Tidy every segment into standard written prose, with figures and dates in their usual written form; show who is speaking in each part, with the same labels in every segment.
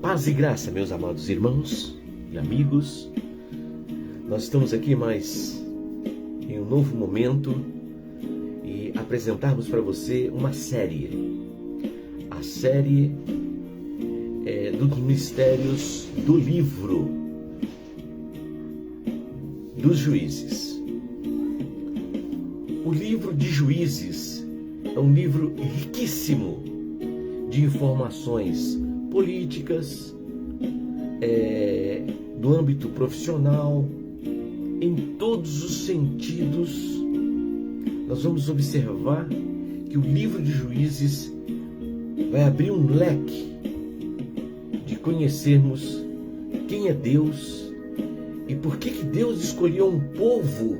Speaker 1: Paz e graça, meus amados irmãos e amigos. Nós estamos aqui mais em um novo momento e apresentarmos para você uma série. A série dos mistérios do livro dos Juízes. O livro de Juízes é um livro riquíssimo de informações políticas, do âmbito profissional, em todos os sentidos. Nós vamos observar que o livro de Juízes vai abrir um leque de conhecermos quem é Deus e por que Deus escolheu um povo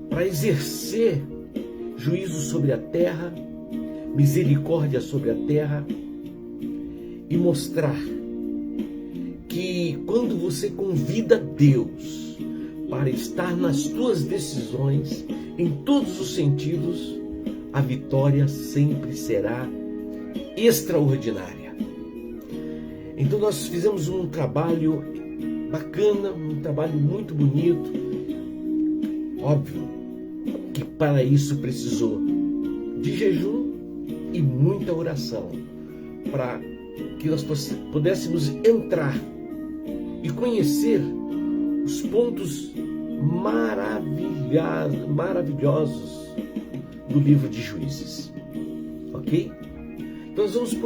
Speaker 1: para exercer juízo sobre a terra, misericórdia sobre a terra, e mostrar que quando você convida Deus para estar nas tuas decisões, em todos os sentidos, a vitória sempre será extraordinária. Então nós fizemos um trabalho bacana, um trabalho muito bonito. Óbvio que para isso precisou de jejum e muita oração, para que nós pudéssemos entrar e conhecer os pontos maravilhosos do livro de Juízes. Ok? Então nós vamos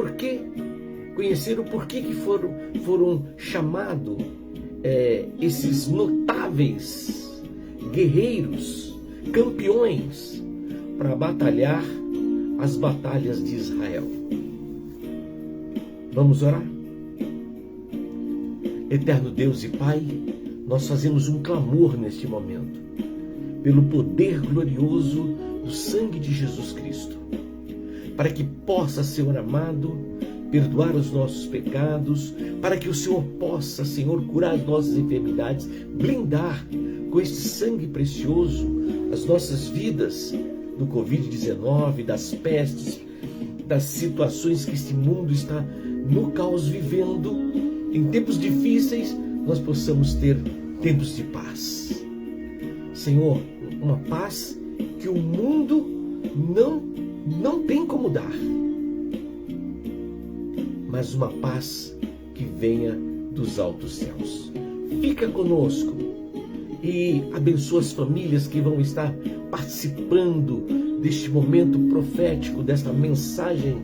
Speaker 1: conhecer o porquê que foram chamados esses notáveis guerreiros, campeões, para batalhar as batalhas de Israel. Vamos orar? Eterno Deus e Pai, nós fazemos um clamor neste momento, pelo poder glorioso do sangue de Jesus Cristo, para que possa, Senhor amado, perdoar os nossos pecados, para que o Senhor possa, Senhor, curar as nossas enfermidades, blindar com este sangue precioso as nossas vidas do Covid-19, das pestes, das situações que este mundo está no caos vivendo. Em tempos difíceis, nós possamos ter tempos de paz. Senhor, uma paz que o mundo não tem como dar, mas uma paz que venha dos altos céus. Fica conosco e abençoa as famílias que vão estar participando deste momento profético, desta mensagem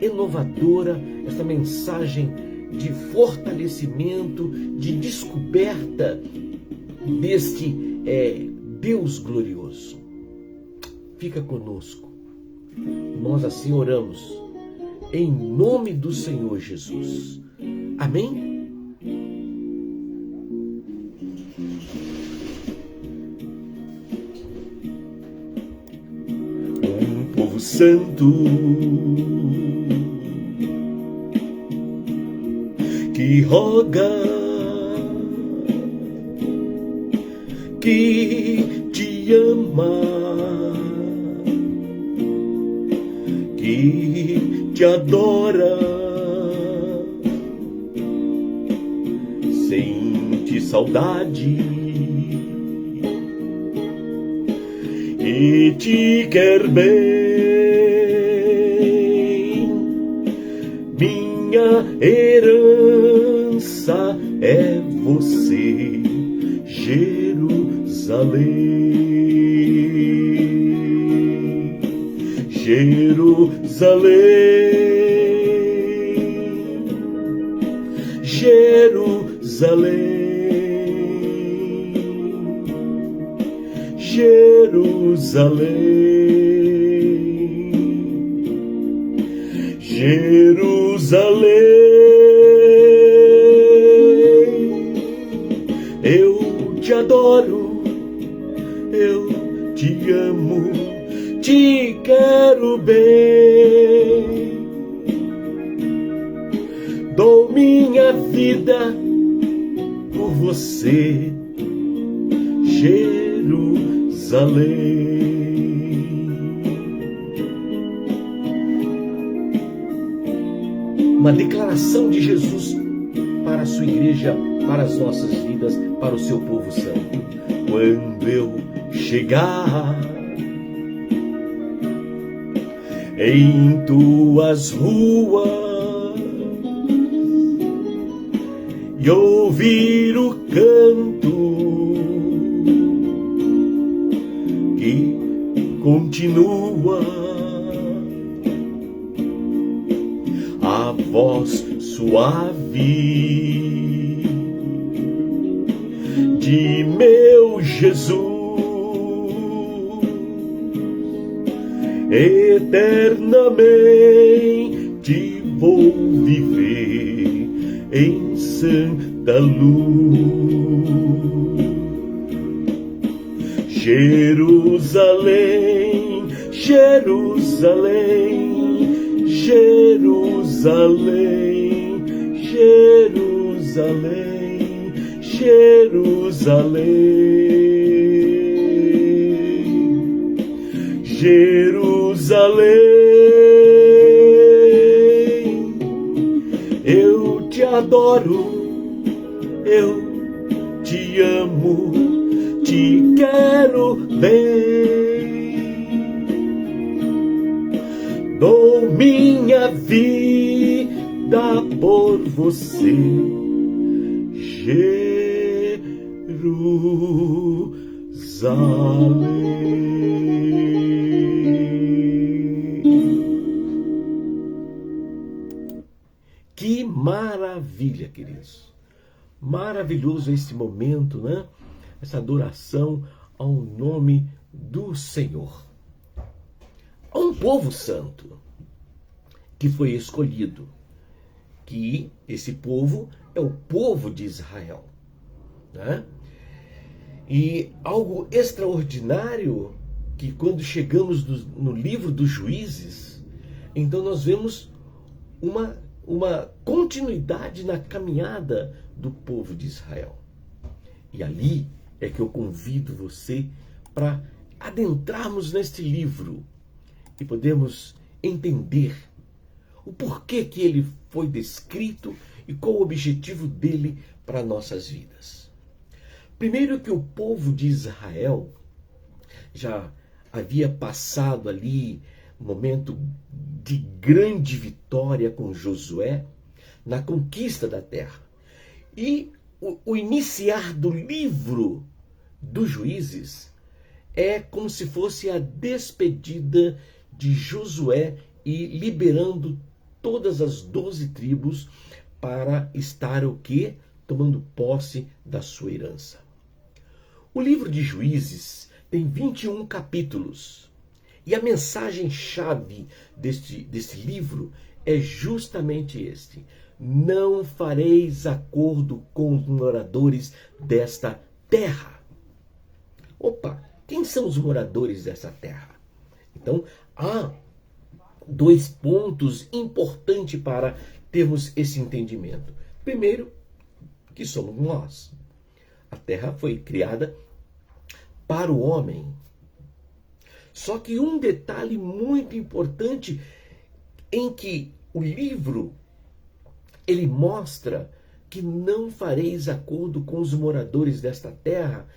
Speaker 1: inovadora, esta mensagem de fortalecimento, de descoberta deste Deus glorioso. Fica conosco. Nós assim oramos, em nome do Senhor Jesus. Amém? Um povo santo que roga, que te ama, que te adora, sente saudade e te quer bem. Minha herança é você, Jerusalém, Jerusalém, Jerusalém, Jerusalém, Jerusalém. Eu te adoro, eu te amo, te quero bem. Dou minha vida por você, Jerusalém. Uma declaração de Jesus para a sua igreja, para as nossas vidas, para o seu povo santo. Quando eu chegar em tuas ruas e ouvir o canto que continua, a voz suave de meu Jesus, eternamente vou viver em santa luz. Jerusalém, Jerusalém, Jerusalém, Jerusalém, Jerusalém, Jerusalém, eu te adoro, eu te amo, te quero bem, dou minha vida por você, Jerusalém. Que maravilha, queridos! Maravilhoso esse momento, né? Essa adoração ao nome do Senhor. Há um povo santo que foi escolhido, que esse povo é o povo de Israel, né? E algo extraordinário que quando chegamos no livro dos Juízes, então nós vemos uma continuidade na caminhada do povo de Israel. E ali é que eu convido você para adentrarmos neste livro e podemos entender o porquê que ele foi descrito e qual o objetivo dele para nossas vidas. Primeiro, que o povo de Israel já havia passado ali um momento de grande vitória com Josué na conquista da terra. E o iniciar do livro dos Juízes é como se fosse a despedida de Josué e liberando todas as 12 tribos para estar o quê? Tomando posse da sua herança. O livro de Juízes tem 21 capítulos. E a mensagem-chave deste livro é justamente este: não fareis acordo com os moradores desta terra. Opa, quem são os moradores dessa terra? Então, há 2 pontos importantes para termos esse entendimento. Primeiro, que somos nós. A terra foi criada para o homem. Só que um detalhe muito importante em que o livro ele mostra que não fareis acordo com os moradores desta terra.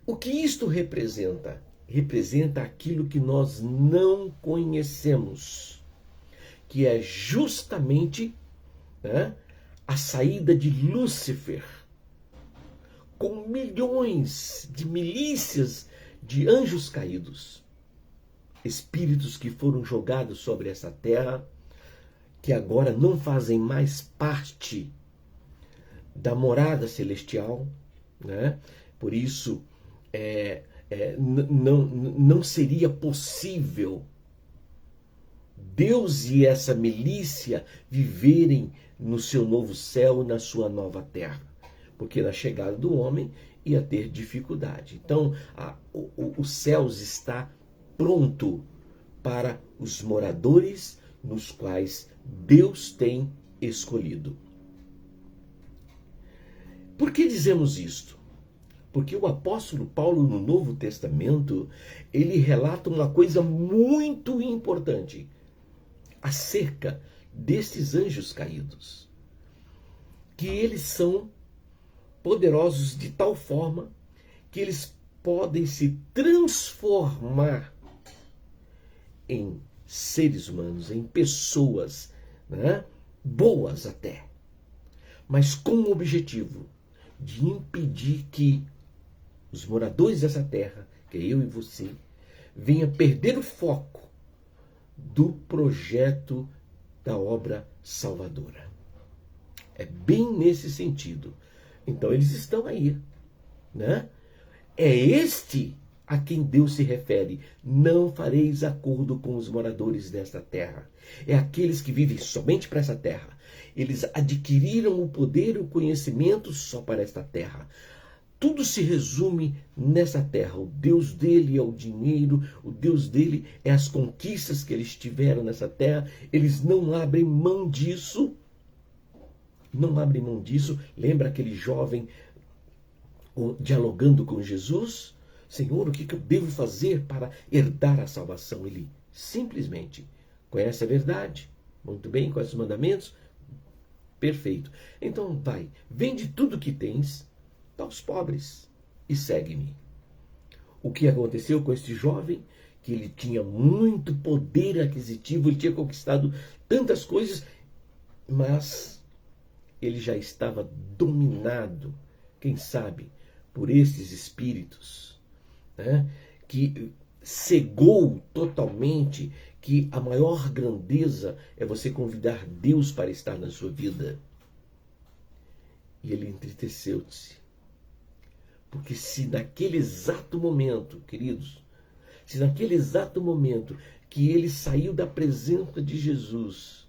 Speaker 1: O que isto representa? Representa aquilo que nós não conhecemos, que é justamente, né, a saída de Lúcifer, com milhões de milícias de anjos caídos, espíritos que foram jogados sobre essa terra, que agora não fazem mais parte da morada celestial, né? Por isso, não seria possível Deus e essa milícia viverem no seu novo céu, na sua nova terra, porque na chegada do homem ia ter dificuldade. Então, o céu está pronto para os moradores nos quais Deus tem escolhido. Por que dizemos isto? Porque o apóstolo Paulo, no Novo Testamento, ele relata uma coisa muito importante acerca destes anjos caídos. Que eles são poderosos de tal forma que eles podem se transformar em seres humanos, em pessoas, né, boas até, mas com o objetivo de impedir que os moradores dessa terra, que é eu e você, venha perder o foco do projeto da obra salvadora. É bem nesse sentido. Então eles estão aí, né? É este a quem Deus se refere. Não fareis acordo com os moradores desta terra. É aqueles que vivem somente para essa terra. Eles adquiriram o poder e o conhecimento só para esta terra. Tudo se resume nessa terra. O Deus dele é o dinheiro, o Deus dele é as conquistas que eles tiveram nessa terra. Eles não abrem mão disso. Não abrem mão disso. Lembra aquele jovem dialogando com Jesus? Senhor, o que eu devo fazer para herdar a salvação? Ele simplesmente conhece a verdade. Muito bem, conhece os mandamentos? Perfeito. Então vai, vende tudo que tens, dá aos pobres e segue-me. O que aconteceu com este jovem? Que ele tinha muito poder aquisitivo, ele tinha conquistado tantas coisas, mas ele já estava dominado, quem sabe, por esses espíritos, né, que cegou totalmente que a maior grandeza é você convidar Deus para estar na sua vida. E ele entristeceu-se. Porque se naquele exato momento, queridos, se naquele exato momento que ele saiu da presença de Jesus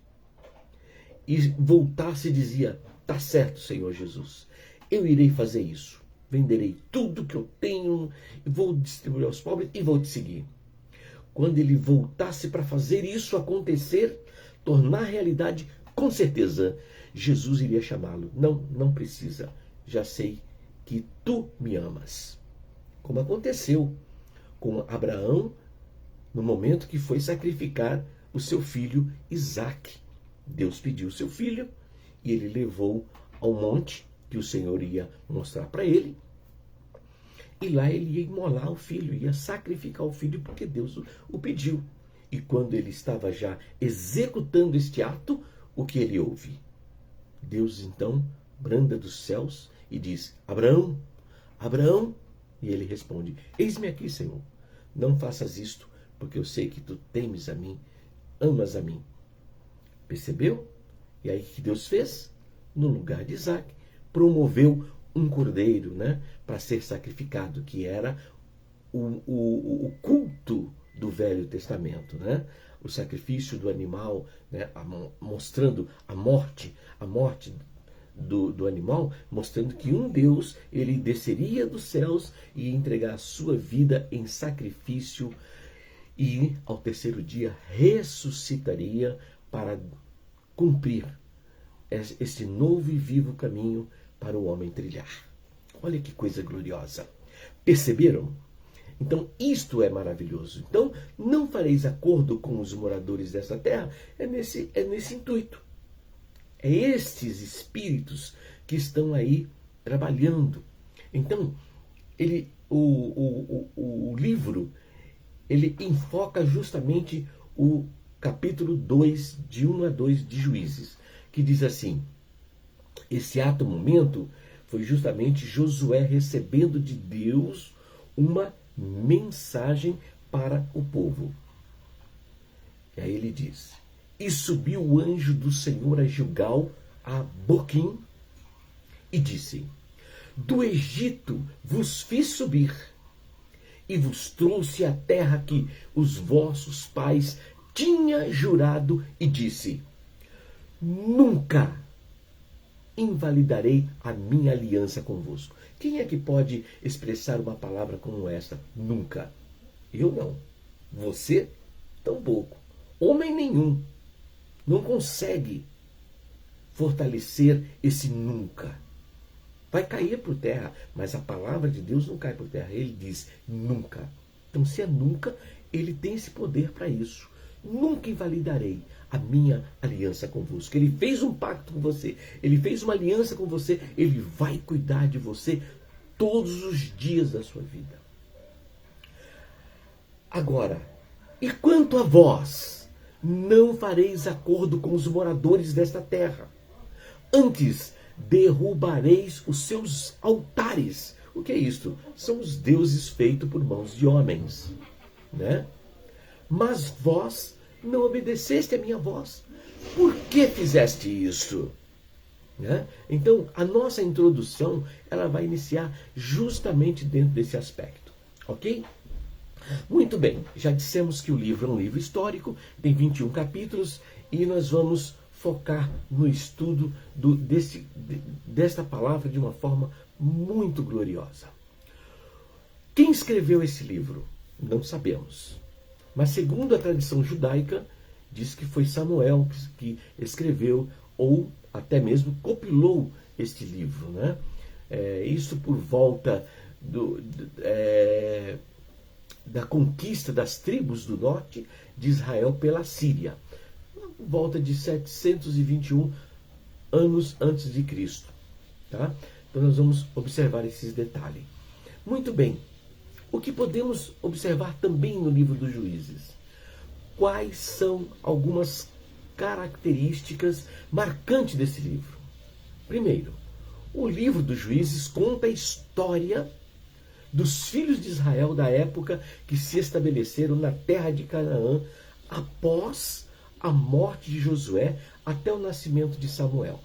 Speaker 1: e voltasse e dizia, tá certo, Senhor Jesus, eu irei fazer isso. Venderei tudo que eu tenho, vou distribuir aos pobres e vou te seguir. Quando ele voltasse para fazer isso acontecer, tornar realidade, com certeza, Jesus iria chamá-lo. Não, não precisa. Já sei que tu me amas. Como aconteceu com Abraão, no momento que foi sacrificar o seu filho Isaque. Deus pediu o seu filho e ele levou ao monte que o Senhor ia mostrar para ele. E lá ele ia imolar o filho, ia sacrificar o filho porque Deus o pediu. E quando ele estava já executando este ato, o que ele ouve? Deus então branda dos céus e diz, Abraão, Abraão. E ele responde, eis-me aqui, Senhor. Não faças isto, porque eu sei que tu temes a mim, amas a mim. Percebeu? E aí o que Deus fez? No lugar de Isaque, promoveu um cordeiro, né, para ser sacrificado, que era o culto do Velho Testamento, né? O sacrifício do animal, né, mostrando a morte do animal, mostrando que um Deus, ele desceria dos céus e ia entregar a sua vida em sacrifício e ao terceiro dia ressuscitaria para cumprir este novo e vivo caminho para o homem trilhar. Olha que coisa gloriosa. Perceberam? Então, isto é maravilhoso. Então, não fareis acordo com os moradores dessa terra. É nesse intuito. É estes espíritos que estão aí trabalhando. Então, o livro, ele enfoca justamente o capítulo 2, de 1 a 2 de Juízes, que diz assim, esse ato momento foi justamente Josué recebendo de Deus uma mensagem para o povo. E aí ele diz, e subiu o anjo do Senhor a Gilgal, a Boquim, e disse, do Egito vos fiz subir, e vos trouxe a terra que os vossos pais tinha jurado, e disse, nunca invalidarei a minha aliança convosco. Quem é que pode expressar uma palavra como esta? Nunca. Eu não. Você, tampouco. Homem nenhum não consegue fortalecer esse nunca. vai cair por terra, mas a palavra de Deus não cai por terra. Ele diz nunca. Então, se é nunca, ele tem esse poder para isso. Nunca invalidarei a minha aliança convosco. Ele fez um pacto com você, ele fez uma aliança com você, ele vai cuidar de você todos os dias da sua vida. Agora, e quanto a vós, não fareis acordo com os moradores desta terra. Antes, derrubareis os seus altares. O que é isto? São os deuses feitos por mãos de homens, né? Mas vós não obedeceste a minha voz. Por que fizeste isso? Né? Então, a nossa introdução, ela vai iniciar justamente dentro desse aspecto. Ok? Muito bem, já dissemos que o livro é um livro histórico, tem 21 capítulos, e nós vamos focar no estudo desta palavra de uma forma muito gloriosa. Quem escreveu esse livro? Não sabemos. Mas segundo a tradição judaica, diz que foi Samuel que escreveu ou até mesmo compilou este livro, né? Isso por volta da conquista das tribos do norte de Israel pela Síria, por volta de 721 anos antes de Cristo. Tá? Então nós vamos observar esses detalhes. Muito bem. O que podemos observar também no livro dos Juízes? Quais são algumas características marcantes desse livro? Primeiro, o livro dos Juízes conta a história dos filhos de Israel da época que se estabeleceram na terra de Canaã após a morte de Josué até o nascimento de Samuel.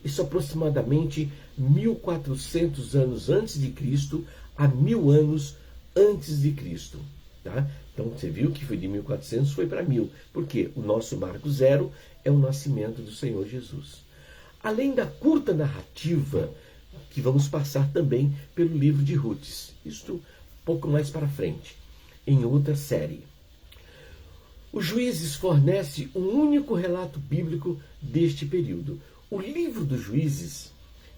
Speaker 1: Isso aproximadamente 1400 anos antes de Cristo a 1000 anos antes de Cristo. Tá? Então você viu que foi de 1400, foi para 1000. Por quê? O nosso marco zero é o nascimento do Senhor Jesus. Além da curta narrativa, que vamos passar também pelo livro de Rutes. Isto pouco mais para frente, em outra série. Os Juízes fornece um único relato bíblico deste período. O livro dos Juízes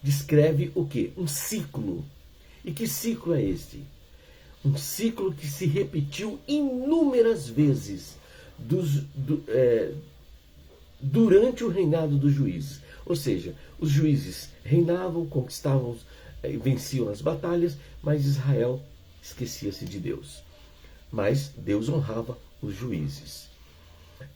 Speaker 1: descreve o quê? Um ciclo. E que ciclo é este? Um ciclo que se repetiu inúmeras vezes durante o reinado dos juízes. Ou seja, os juízes reinavam, conquistavam, venciam as batalhas, mas Israel esquecia-se de Deus. Mas Deus honrava os juízes.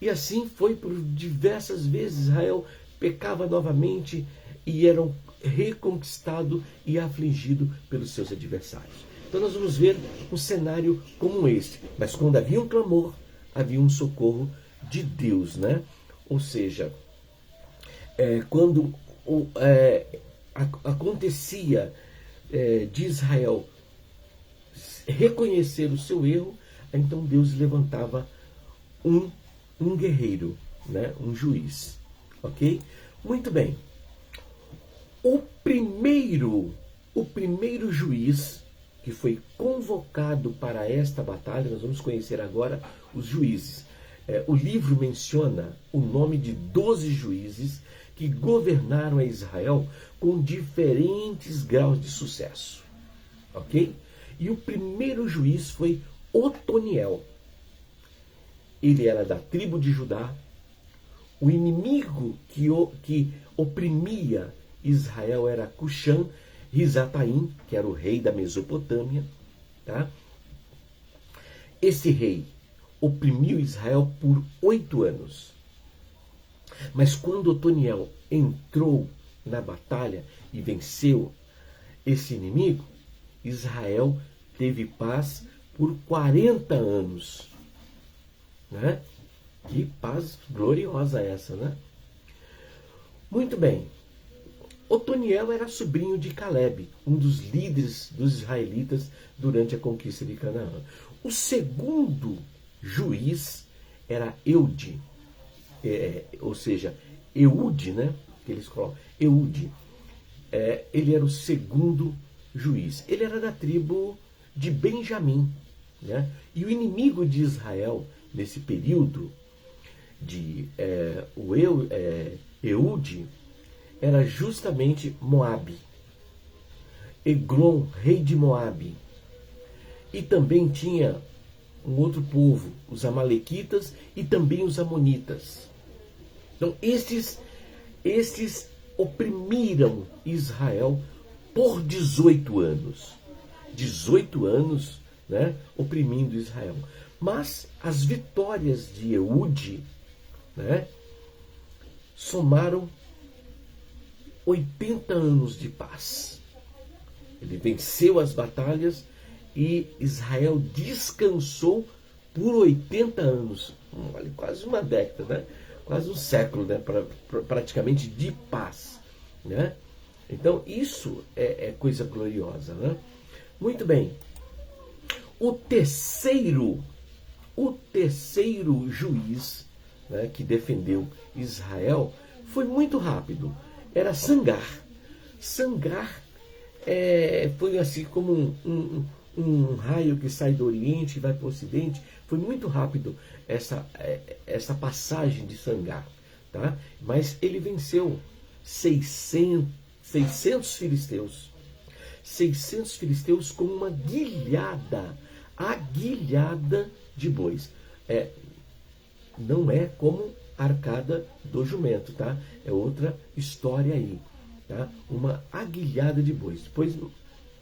Speaker 1: E assim foi por diversas vezes. Israel pecava novamente e era reconquistado e afligido pelos seus adversários. Então nós vamos ver um cenário como este. Mas quando havia um clamor, havia um socorro de Deus, né? Ou seja, quando acontecia de Israel reconhecer o seu erro, então Deus levantava um guerreiro, né? Um juiz. Ok? Muito bem. O primeiro juiz que foi convocado para esta batalha, nós vamos conhecer agora os juízes. O livro menciona o nome de 12 juízes que governaram a Israel com diferentes graus de sucesso. Ok? E o primeiro juiz foi Otoniel. Ele era da tribo de Judá. O inimigo que oprimia Israel era Cuxã-Risataim, que era o rei da Mesopotâmia. Tá? Esse rei oprimiu Israel por 8 anos. Mas quando Otoniel entrou na batalha e venceu esse inimigo, Israel teve paz por 40 anos. Né? Que paz gloriosa essa, né? Muito bem. Otoniel era sobrinho de Caleb, um dos líderes dos israelitas durante a conquista de Canaã. O segundo juiz era Eude, ou seja, Eude, né? Que eles colocam, Eude. Ele era o segundo juiz. Ele era da tribo de Benjamim, né? E o inimigo de Israel nesse período de Eude era justamente Moabe. Eglon, rei de Moabe. E também tinha um outro povo, os amalequitas e também os amonitas. Então, estes oprimiram Israel por 18 anos. 18 anos, né, oprimindo Israel. Mas as vitórias de Eude, né, somaram 80 anos de paz. Ele venceu as batalhas e Israel descansou por 80 anos. Vale, quase uma década, né? Quase um século, né? Praticamente de paz, né? Então isso é coisa gloriosa, né? Muito bem. O terceiro juiz, né, que defendeu Israel foi muito rápido. Era Sangar. Sangar foi assim como um raio que sai do Oriente e vai para o Ocidente. Foi muito rápido essa passagem de Sangar, tá? Mas ele venceu 600 filisteus. 600 filisteus com uma aguilhada de bois. Não é como a arcada do jumento, tá? É outra história aí, tá? Uma aguilhada de bois. Depois,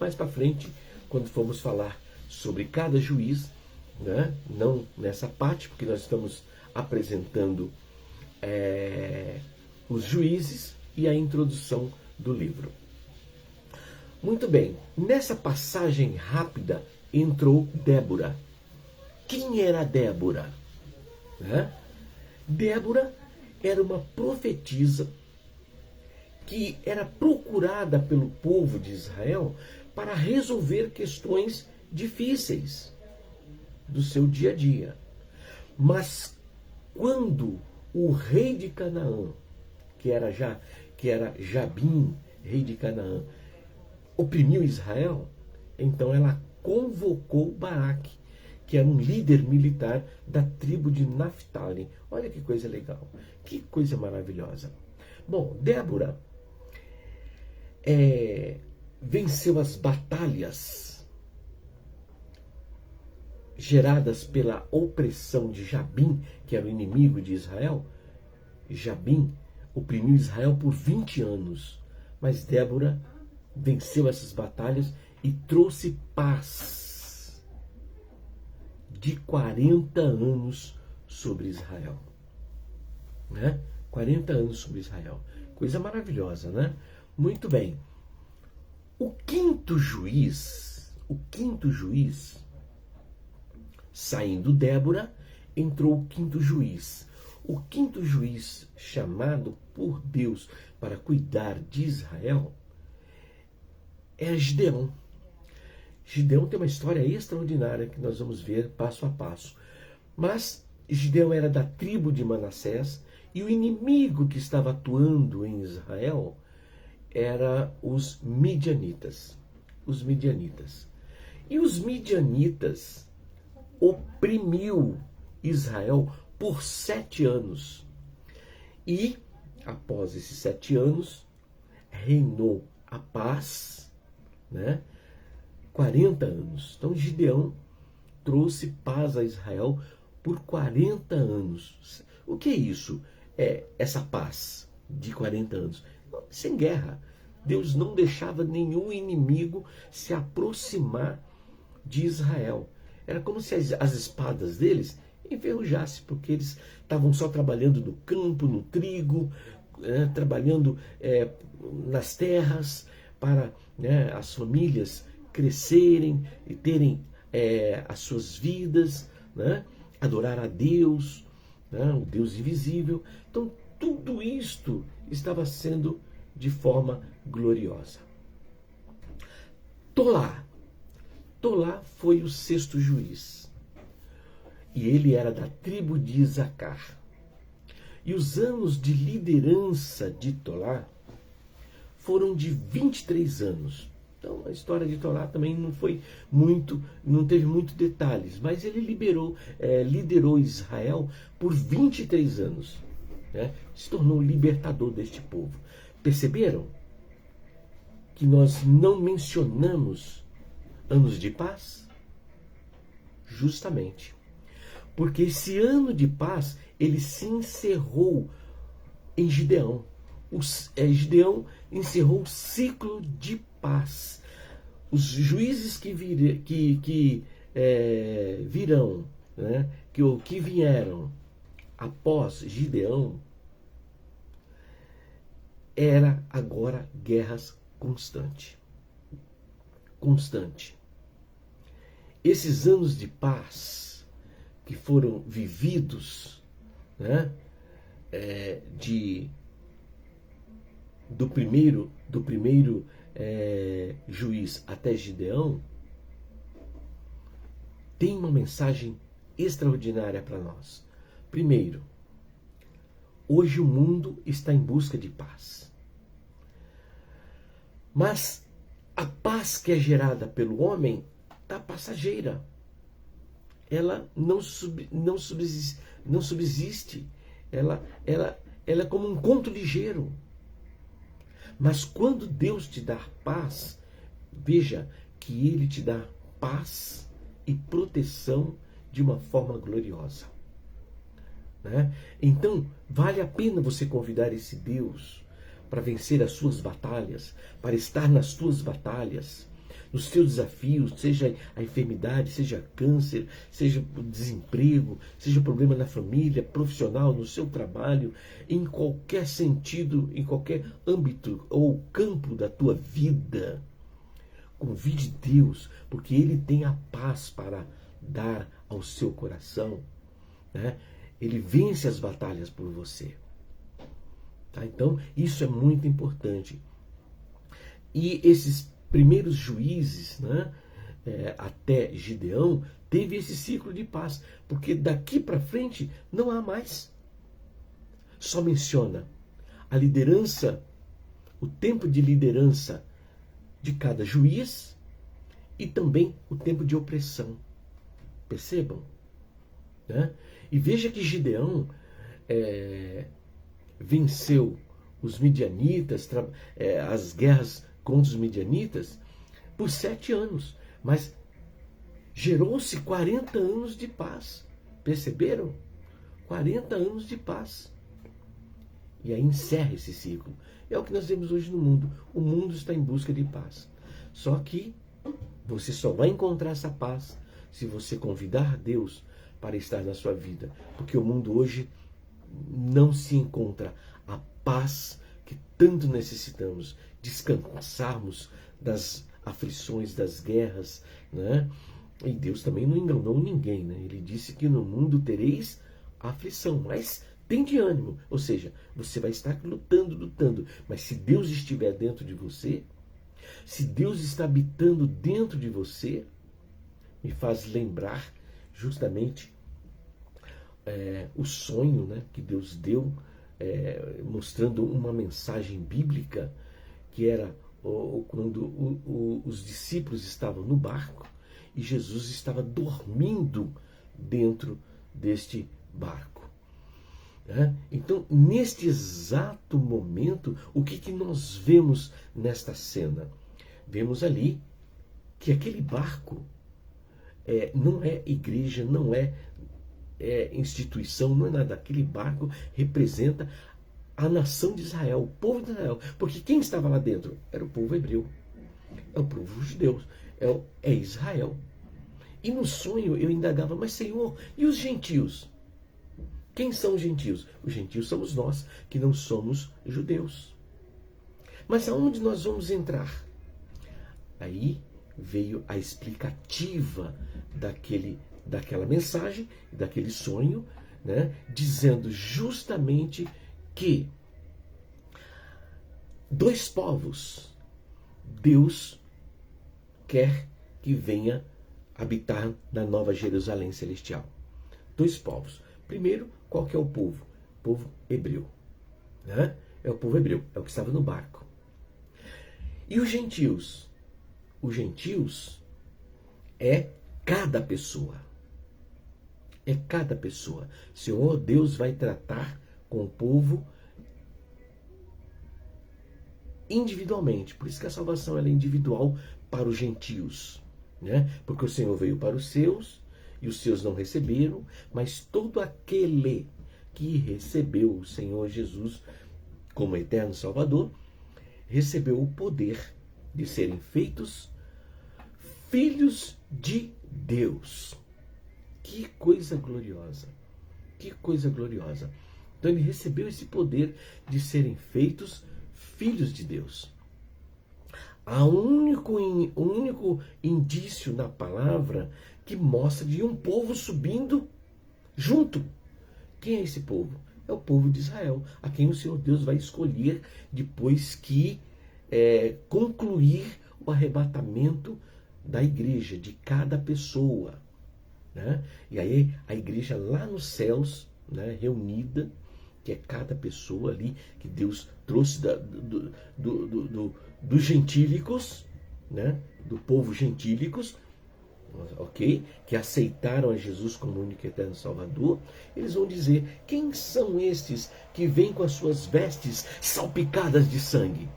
Speaker 1: mais para frente, quando formos falar sobre cada juiz, né? Não nessa parte, porque nós estamos apresentando os juízes e a introdução do livro. Muito bem, nessa passagem rápida entrou Débora. Quem era Débora? Né? Débora era uma profetisa que era procurada pelo povo de Israel para resolver questões difíceis do seu dia a dia. Mas quando o rei de Canaã, que era Jabim, rei de Canaã, oprimiu Israel, então ela convocou Baraque, que era um líder militar da tribo de Naftali. Olha que coisa legal, que coisa maravilhosa. Bom, Débora venceu as batalhas geradas pela opressão de Jabim, que era o inimigo de Israel. Jabim oprimiu Israel por 20 anos, mas Débora venceu essas batalhas e trouxe paz de 40 anos sobre Israel. Né? 40 anos sobre Israel. Coisa maravilhosa, né? Muito bem. O quinto juiz, saindo Débora, entrou o quinto juiz. O quinto juiz chamado por Deus para cuidar de Israel é Gideão. Gideão tem uma história extraordinária que nós vamos ver passo a passo. Mas Gideão era da tribo de Manassés e o inimigo que estava atuando em Israel era os midianitas. E os midianitas oprimiu Israel por 7 anos. E, após esses 7 anos, reinou a paz, né? 40 anos. Então Gideão trouxe paz a Israel por 40 anos. O que é isso? Essa paz de 40 anos. Sem guerra. Deus não deixava nenhum inimigo se aproximar de Israel. Era como se as espadas deles enferrujassem, porque eles estavam só trabalhando no campo, no trigo, trabalhando nas terras, para as famílias crescerem e terem as suas vidas, né? Adorar a Deus, né? O Deus invisível. Então, tudo isto estava sendo de forma gloriosa. Tolá foi o sexto juiz. E ele era da tribo de Isacar. E os anos de liderança de Tolá foram de 23 anos. Então a história de Tolá também não teve muitos detalhes, mas ele liderou Israel por 23 anos. Né? Se tornou o libertador deste povo. Perceberam que nós não mencionamos anos de paz? Justamente porque esse ano de paz, ele se encerrou em Gideão. Gideão encerrou o ciclo de paz. Os juízes que virão, né, que vieram após Gideão, era agora guerras constante. Esses anos de paz que foram vividos, né, do primeiro juiz até Gideão, tem uma mensagem extraordinária para nós. Primeiro, hoje o mundo está em busca de paz. Mas a paz que é gerada pelo homem está passageira. Ela não subsiste. Ela é como um conto ligeiro. Mas quando Deus te dá paz, veja que Ele te dá paz e proteção de uma forma gloriosa. Né? Então, vale a pena você convidar esse Deus para vencer as suas batalhas, para estar nas suas batalhas, nos seus desafios, seja a enfermidade, seja câncer, seja o desemprego, seja o problema na família, profissional, no seu trabalho, em qualquer sentido, em qualquer âmbito ou campo da tua vida. Convide Deus, porque Ele tem a paz para dar ao seu coração. Né? Ele vence as batalhas por você. Tá? Então, isso é muito importante. E esses primeiros juízes, né, até Gideão, teve esse ciclo de paz, porque daqui para frente não há mais. Só menciona a liderança, o tempo de liderança de cada juiz e também o tempo de opressão. Percebam? Né? E veja que Gideão venceu os midianitas, as guerras contra os midianitas, por 7 anos. Mas gerou-se 40 anos de paz. Perceberam? 40 anos de paz. E aí encerra esse ciclo. É o que nós vemos hoje no mundo. O mundo está em busca de paz. Só que você só vai encontrar essa paz se você convidar Deus para estar na sua vida. Porque o mundo hoje não se encontra a paz que tanto necessitamos, descansarmos das aflições, das guerras, né? E Deus também não enganou ninguém, né? Ele disse que no mundo tereis aflição, mas tem de ânimo, ou seja, você vai estar lutando, mas se Deus estiver dentro de você, se Deus está habitando dentro de você, me faz lembrar justamente o sonho, né, que Deus deu, mostrando uma mensagem bíblica, que era quando os discípulos estavam no barco e Jesus estava dormindo dentro deste barco. Então, neste exato momento, o que nós vemos nesta cena? Vemos ali que aquele barco não é igreja, não é instituição, não é nada. Aquele barco representa a nação de Israel, o povo de Israel. Porque quem estava lá dentro? Era o povo hebreu, é o povo judeu, é Israel. E no sonho eu indagava, mas Senhor, e os gentios? Quem são os gentios? Os gentios somos nós, que não somos judeus. Mas aonde nós vamos entrar? Aí veio a explicativa daquela mensagem, daquele sonho, né, dizendo justamente que 2 povos Deus quer que venha habitar na Nova Jerusalém Celestial. 2 povos. Primeiro, qual que é o povo? O povo hebreu. Né? É o povo hebreu, é o que estava no barco. E os gentios? Os gentios é cada pessoa. É cada pessoa. Senhor Deus vai tratar com o povo individualmente. Por isso que a salvação ela é individual para os gentios, né? Porque o Senhor veio para os seus e os seus não receberam, mas todo aquele que recebeu o Senhor Jesus como eterno Salvador, recebeu o poder de serem feitos filhos de Deus. Que coisa gloriosa! Que coisa gloriosa! Então ele recebeu esse poder de serem feitos filhos de Deus. Há um único indício na palavra que mostra de um povo subindo junto. Quem é esse povo? É o povo de Israel, a quem o Senhor Deus vai escolher depois que concluir o arrebatamento da igreja, de cada pessoa, né? E aí a igreja lá nos céus, né, reunida, que é cada pessoa ali que Deus trouxe dos gentílicos, né, do povo gentílicos, ok? Que aceitaram a Jesus como único e eterno Salvador. Eles vão dizer: quem são estes que vêm com as suas vestes salpicadas de sangue?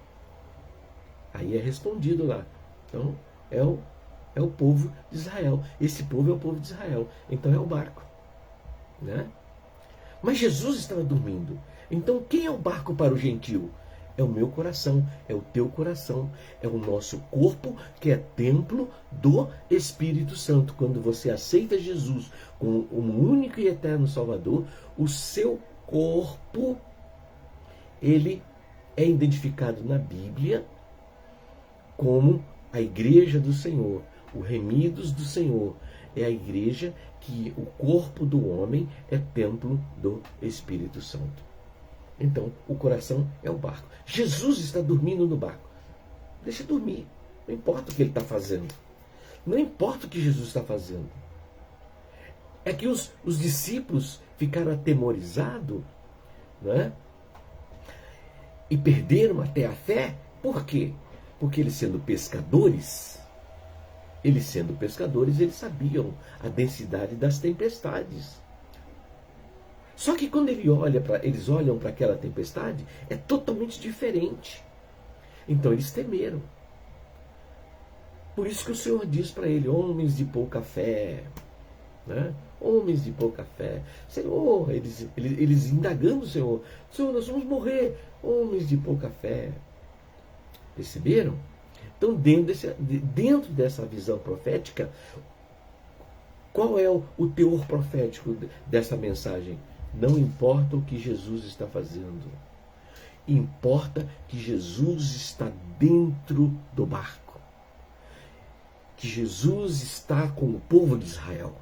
Speaker 1: Aí é respondido lá. Então é o povo de Israel. Esse povo é o povo de Israel. Então é o barco, né? Mas Jesus estava dormindo. Então quem é o barco para o gentio? É o meu coração, é o teu coração, é o nosso corpo, que é templo do Espírito Santo. Quando você aceita Jesus como um único e eterno Salvador, o seu corpo, ele é identificado na Bíblia como a igreja do Senhor, o remidos do Senhor. É a igreja que o corpo do homem é templo do Espírito Santo. Então, o coração é o barco. Jesus está dormindo no barco. Deixa dormir. Não importa o que ele está fazendo. Não importa o que Jesus está fazendo. É que os discípulos ficaram atemorizados, né? E perderam até a fé. Por quê? Porque eles sendo pescadores, eles sabiam a densidade das tempestades. Só que quando eles olham para aquela tempestade, é totalmente diferente. Então eles temeram. Por isso que o Senhor diz para ele: homens de pouca fé, né? Homens de pouca fé. Senhor, eles indagando o Senhor: Senhor, nós vamos morrer. Homens de pouca fé. Perceberam? Então, dentro dessa visão profética, qual é o teor profético dessa mensagem? Não importa o que Jesus está fazendo. Importa que Jesus está dentro do barco. Que Jesus está com o povo de Israel.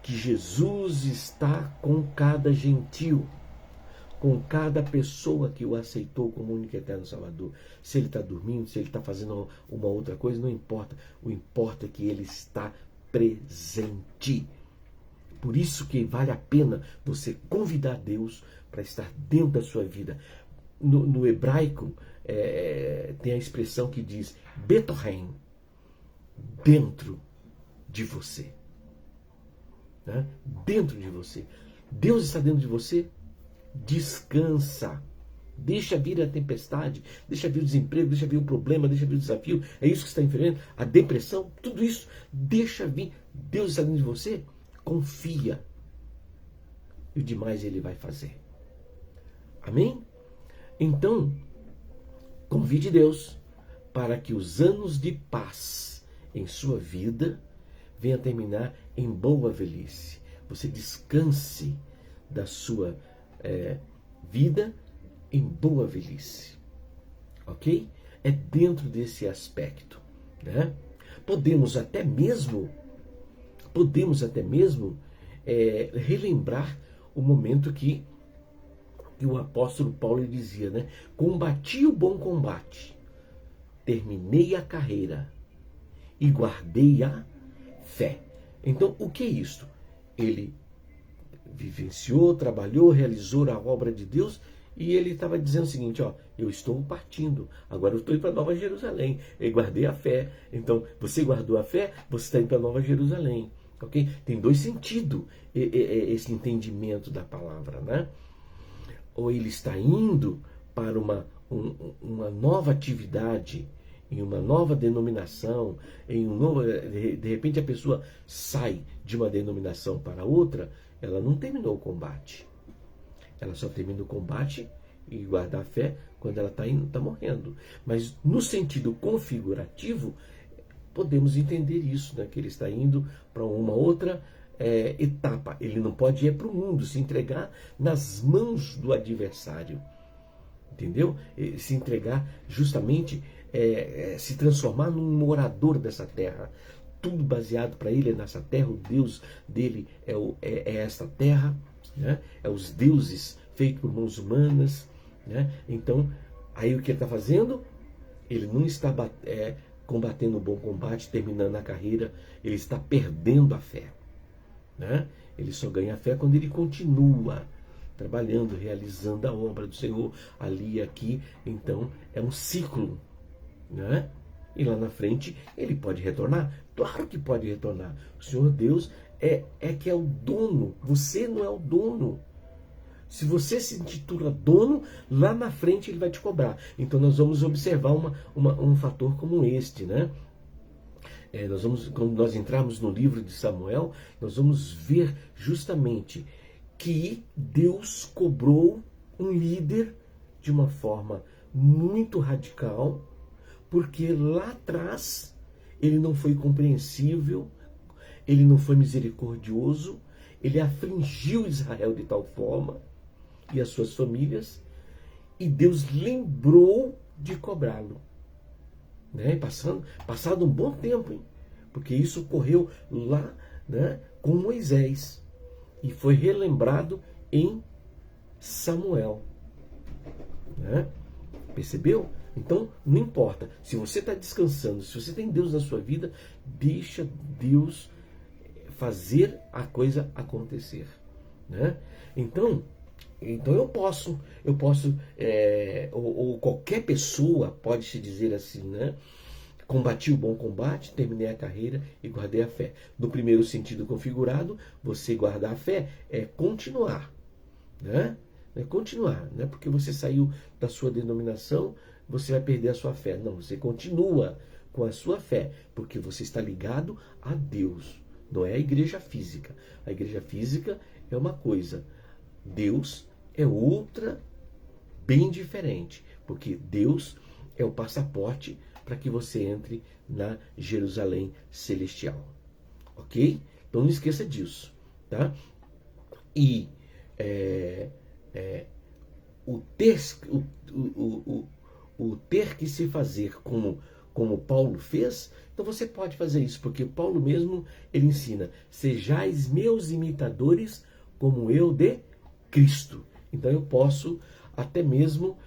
Speaker 1: Que Jesus está com cada gentil. Com cada pessoa que o aceitou como único e eterno Salvador. Se ele está dormindo, se ele está fazendo uma outra coisa, não importa. O importa é que ele está presente. Por isso que vale a pena você convidar Deus para estar dentro da sua vida. No hebraico tem a expressão que diz Betohem, dentro de você. Né? Dentro de você. Deus está dentro de você. Descansa. Deixa vir a tempestade, deixa vir o desemprego, deixa vir o problema, deixa vir o desafio. É isso que você está enfrentando, a depressão, tudo isso. Deixa vir. Deus está dentro de você. Confia. E o demais ele vai fazer. Amém? Então, convide Deus para que os anos de paz em sua vida venham terminar em boa velhice. Você descanse da sua vida em boa velhice. Ok? É dentro desse aspecto, né? Podemos até mesmo relembrar o momento que o apóstolo Paulo dizia, né? Combati o bom combate, terminei a carreira e guardei a fé. Então, o que é isto? Ele vivenciou, trabalhou, realizou a obra de Deus e ele estava dizendo o seguinte: ó, eu estou partindo, agora eu estou indo para Nova Jerusalém, eu guardei a fé. Então, você guardou a fé, você está indo para Nova Jerusalém. Okay? Tem dois sentidos esse entendimento da palavra, né? Ou ele está indo para uma nova atividade, em uma nova denominação, em um novo, de repente a pessoa sai de uma denominação para outra, ela não terminou o combate. Ela só termina o combate e guarda a fé quando ela está morrendo. Mas no sentido configurativo, podemos entender isso, né? Que ele está indo para uma outra etapa. Ele não pode ir para o mundo, se entregar nas mãos do adversário. Entendeu? Se entregar justamente, se transformar num morador dessa terra. Tudo baseado para ele nessa terra. O Deus dele é esta terra, né? É os deuses feitos por mãos humanas, né? Então, aí o que ele está fazendo? Ele não está combatendo o bom combate, terminando a carreira. Ele está perdendo a fé, né? Ele só ganha a fé quando ele continua trabalhando, realizando a obra do Senhor ali e aqui. Então é um ciclo, né? E lá na frente ele pode retornar? Claro que pode retornar. O Senhor Deus é que é o dono. Você não é o dono. Se você se intitula dono, lá na frente ele vai te cobrar. Então nós vamos observar um fator como este, né? Quando nós entrarmos no livro de Samuel, nós vamos ver justamente que Deus cobrou um líder de uma forma muito radical, porque lá atrás ele não foi compreensível, ele não foi misericordioso, ele afligiu Israel de tal forma, e as suas famílias, e Deus lembrou de cobrá-lo. Né? Passado um bom tempo, hein? Porque isso ocorreu lá, né, com Moisés. E foi relembrado em Samuel. Né? Percebeu? Então, não importa. Se você está descansando, se você tem Deus na sua vida, deixa Deus fazer a coisa acontecer. Né? Então eu posso, ou qualquer pessoa pode se dizer assim, né? Combati o bom combate, terminei a carreira e guardei a fé. No primeiro sentido configurado, você guardar a fé é continuar, né? É continuar, não é porque você saiu da sua denominação, você vai perder a sua fé. Não, você continua com a sua fé, porque você está ligado a Deus. Não é a igreja física. A igreja física é uma coisa, Deus é outra, bem diferente, porque Deus é o passaporte para que você entre na Jerusalém celestial. Ok? Então não esqueça disso. Tá? E o ter que se fazer como Paulo fez, então você pode fazer isso, porque Paulo mesmo, ele ensina: sejais meus imitadores como eu de Cristo. Então eu posso até mesmo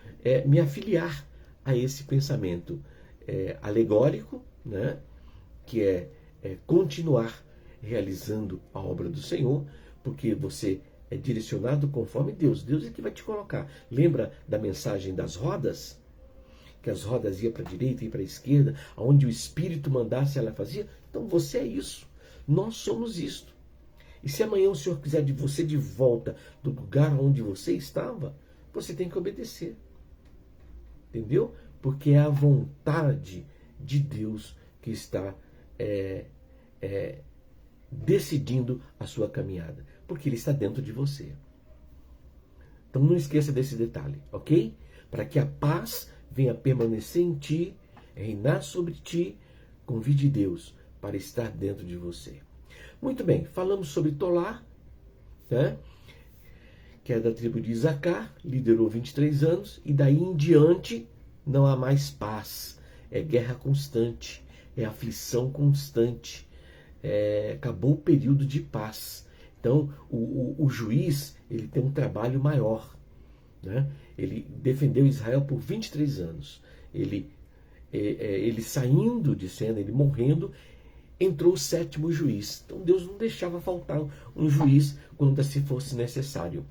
Speaker 1: me afiliar a esse pensamento alegórico, né? Que é continuar realizando a obra do Senhor, porque você é direcionado conforme Deus. Deus é que vai te colocar. Lembra da mensagem das rodas? Que as rodas iam para a direita e para a esquerda, aonde o Espírito mandasse, ela fazia. Então você é isso. Nós somos isto. E se amanhã o Senhor quiser de você de volta do lugar onde você estava, você tem que obedecer. Entendeu? Porque é a vontade de Deus que está decidindo a sua caminhada. Porque Ele está dentro de você. Então não esqueça desse detalhe, ok? Para que a paz venha permanecer em ti, reinar sobre ti, convide Deus para estar dentro de você. Muito bem, falamos sobre Tolá, né? Que é da tribo de Isacar, liderou 23 anos, e daí em diante não há mais paz. É guerra constante, é aflição constante. Acabou o período de paz. Então, o juiz, ele tem um trabalho maior. Né? Ele defendeu Israel por 23 anos. Ele saindo de cena, ele morrendo, entrou o 7º juiz. Então Deus não deixava faltar um juiz quando se fosse necessário.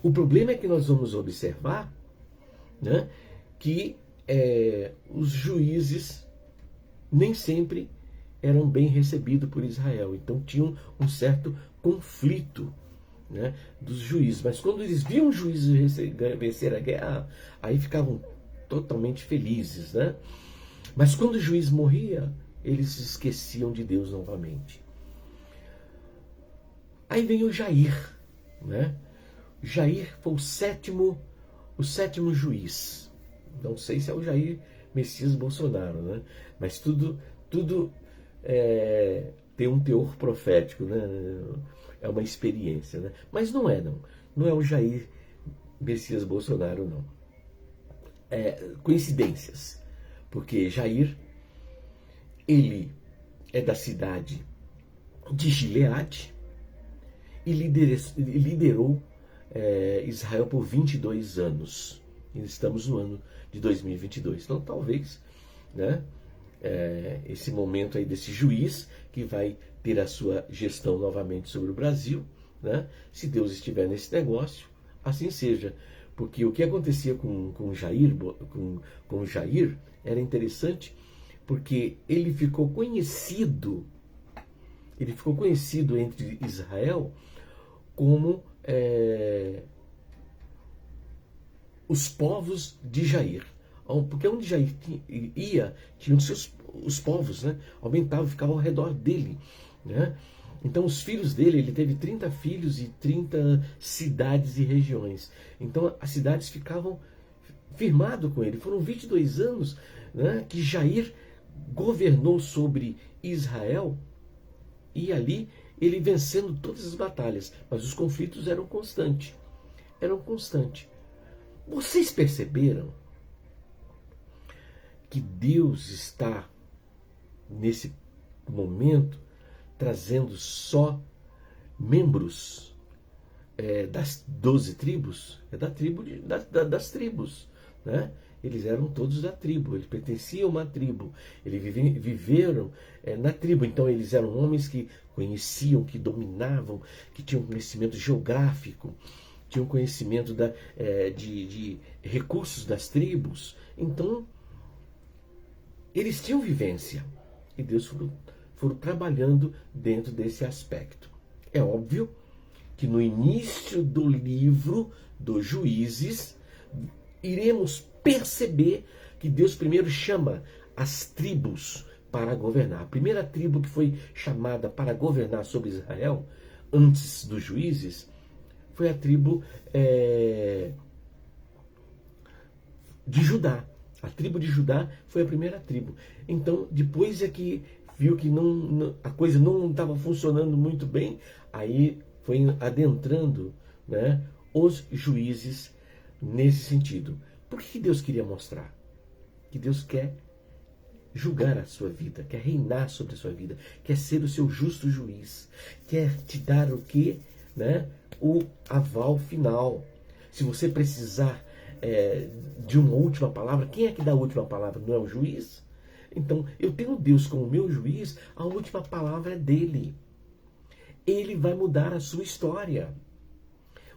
Speaker 1: O problema é que nós vamos observar, né, que os juízes nem sempre eram bem recebidos por Israel. Então tinham um certo conflito né, dos juízes. Mas quando eles viam os juízes vencer a guerra, aí ficavam totalmente felizes, né? Mas quando o juiz morria, eles se esqueciam de Deus novamente. Aí vem o Jair, né? Jair foi o sétimo juiz. Não sei se é o Jair Messias Bolsonaro, né? Mas tudo tem um teor profético, né? É uma experiência, né? Mas não é, não. Não é o Jair Messias Bolsonaro, não. Coincidências. Porque Jair, ele é da cidade de Gileade e liderou Israel por 22 anos. E estamos no ano de 2022. Então, talvez, né, esse momento aí desse juiz que vai ter a sua gestão novamente sobre o Brasil, né, se Deus estiver nesse negócio, assim seja. Porque o que acontecia com Jair era interessante, porque ele ficou conhecido entre Israel como os povos de Jair. Porque onde Jair ia, tinham os povos, né? Aumentavam, ficavam ao redor dele, né? Então os filhos dele, ele teve 30 filhos e 30 cidades e regiões. Então as cidades ficavam firmadas com ele. Foram 22 anos, né, que Jair governou sobre Israel, e ali ele vencendo todas as batalhas. Mas os conflitos eram constantes. Vocês perceberam que Deus está, nesse momento, trazendo só membros das 12 tribos? É das tribos, né? Eles eram todos da tribo, eles pertenciam a uma tribo, eles viveram na tribo. Então eles eram homens que conheciam, que dominavam, que tinham conhecimento geográfico, tinham conhecimento de recursos das tribos. Então eles tinham vivência, e Deus foram trabalhando dentro desse aspecto. É óbvio que no início do livro dos Juízes, iremos perceber que Deus primeiro chama as tribos para governar. A primeira tribo que foi chamada para governar sobre Israel, antes dos Juízes, foi a tribo de Judá. A tribo de Judá foi a primeira tribo. Então, depois é que viu que a coisa não estava funcionando muito bem, aí foi adentrando, né, os juízes nesse sentido. Por que Deus queria mostrar? Que Deus quer julgar a sua vida, quer reinar sobre a sua vida, quer ser o seu justo juiz, quer te dar o quê? Né? O aval final. Se você precisar de uma última palavra, quem é que dá a última palavra? Não é o juiz? Então, eu tenho Deus como meu juiz, a última palavra é dele. Ele vai mudar a sua história.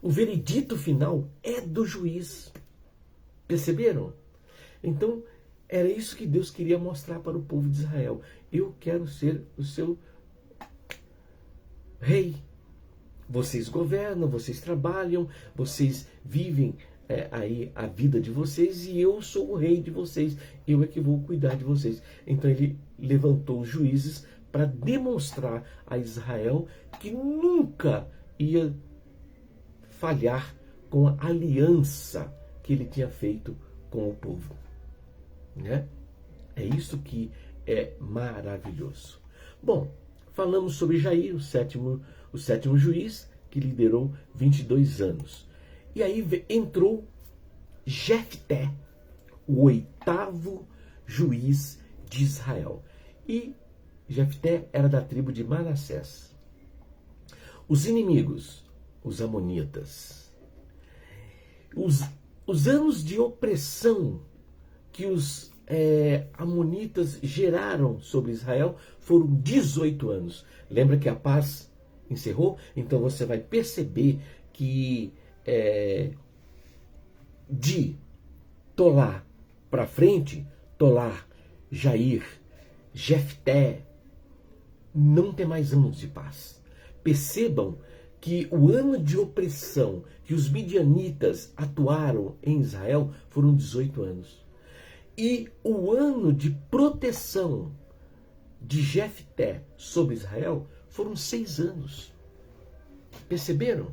Speaker 1: O veredito final é do juiz. Perceberam? Então, era isso que Deus queria mostrar para o povo de Israel. Eu quero ser o seu rei. Vocês governam, vocês trabalham, vocês vivem aí a vida de vocês, e eu sou o rei de vocês. Eu é que vou cuidar de vocês. Então ele levantou os juízes para demonstrar a Israel que nunca ia falhar com a aliança que ele tinha feito com o povo, né? É isso que é maravilhoso. Bom, falamos sobre Jair, o sétimo juiz, que liderou 22 anos. E aí entrou Jefté, o 8º juiz de Israel. E Jefté era da tribo de Manassés. Os inimigos, os amonitas. Os anos de opressão que os amonitas geraram sobre Israel foram 18 anos. Lembra que a paz encerrou? Então você vai perceber que de Tolá para frente, Tolá, Jair, Jefté, não tem mais anos de paz. Percebam que o ano de opressão que os midianitas atuaram em Israel foram 18 anos. E o ano de proteção de Jefté sobre Israel foram 6 anos. Perceberam?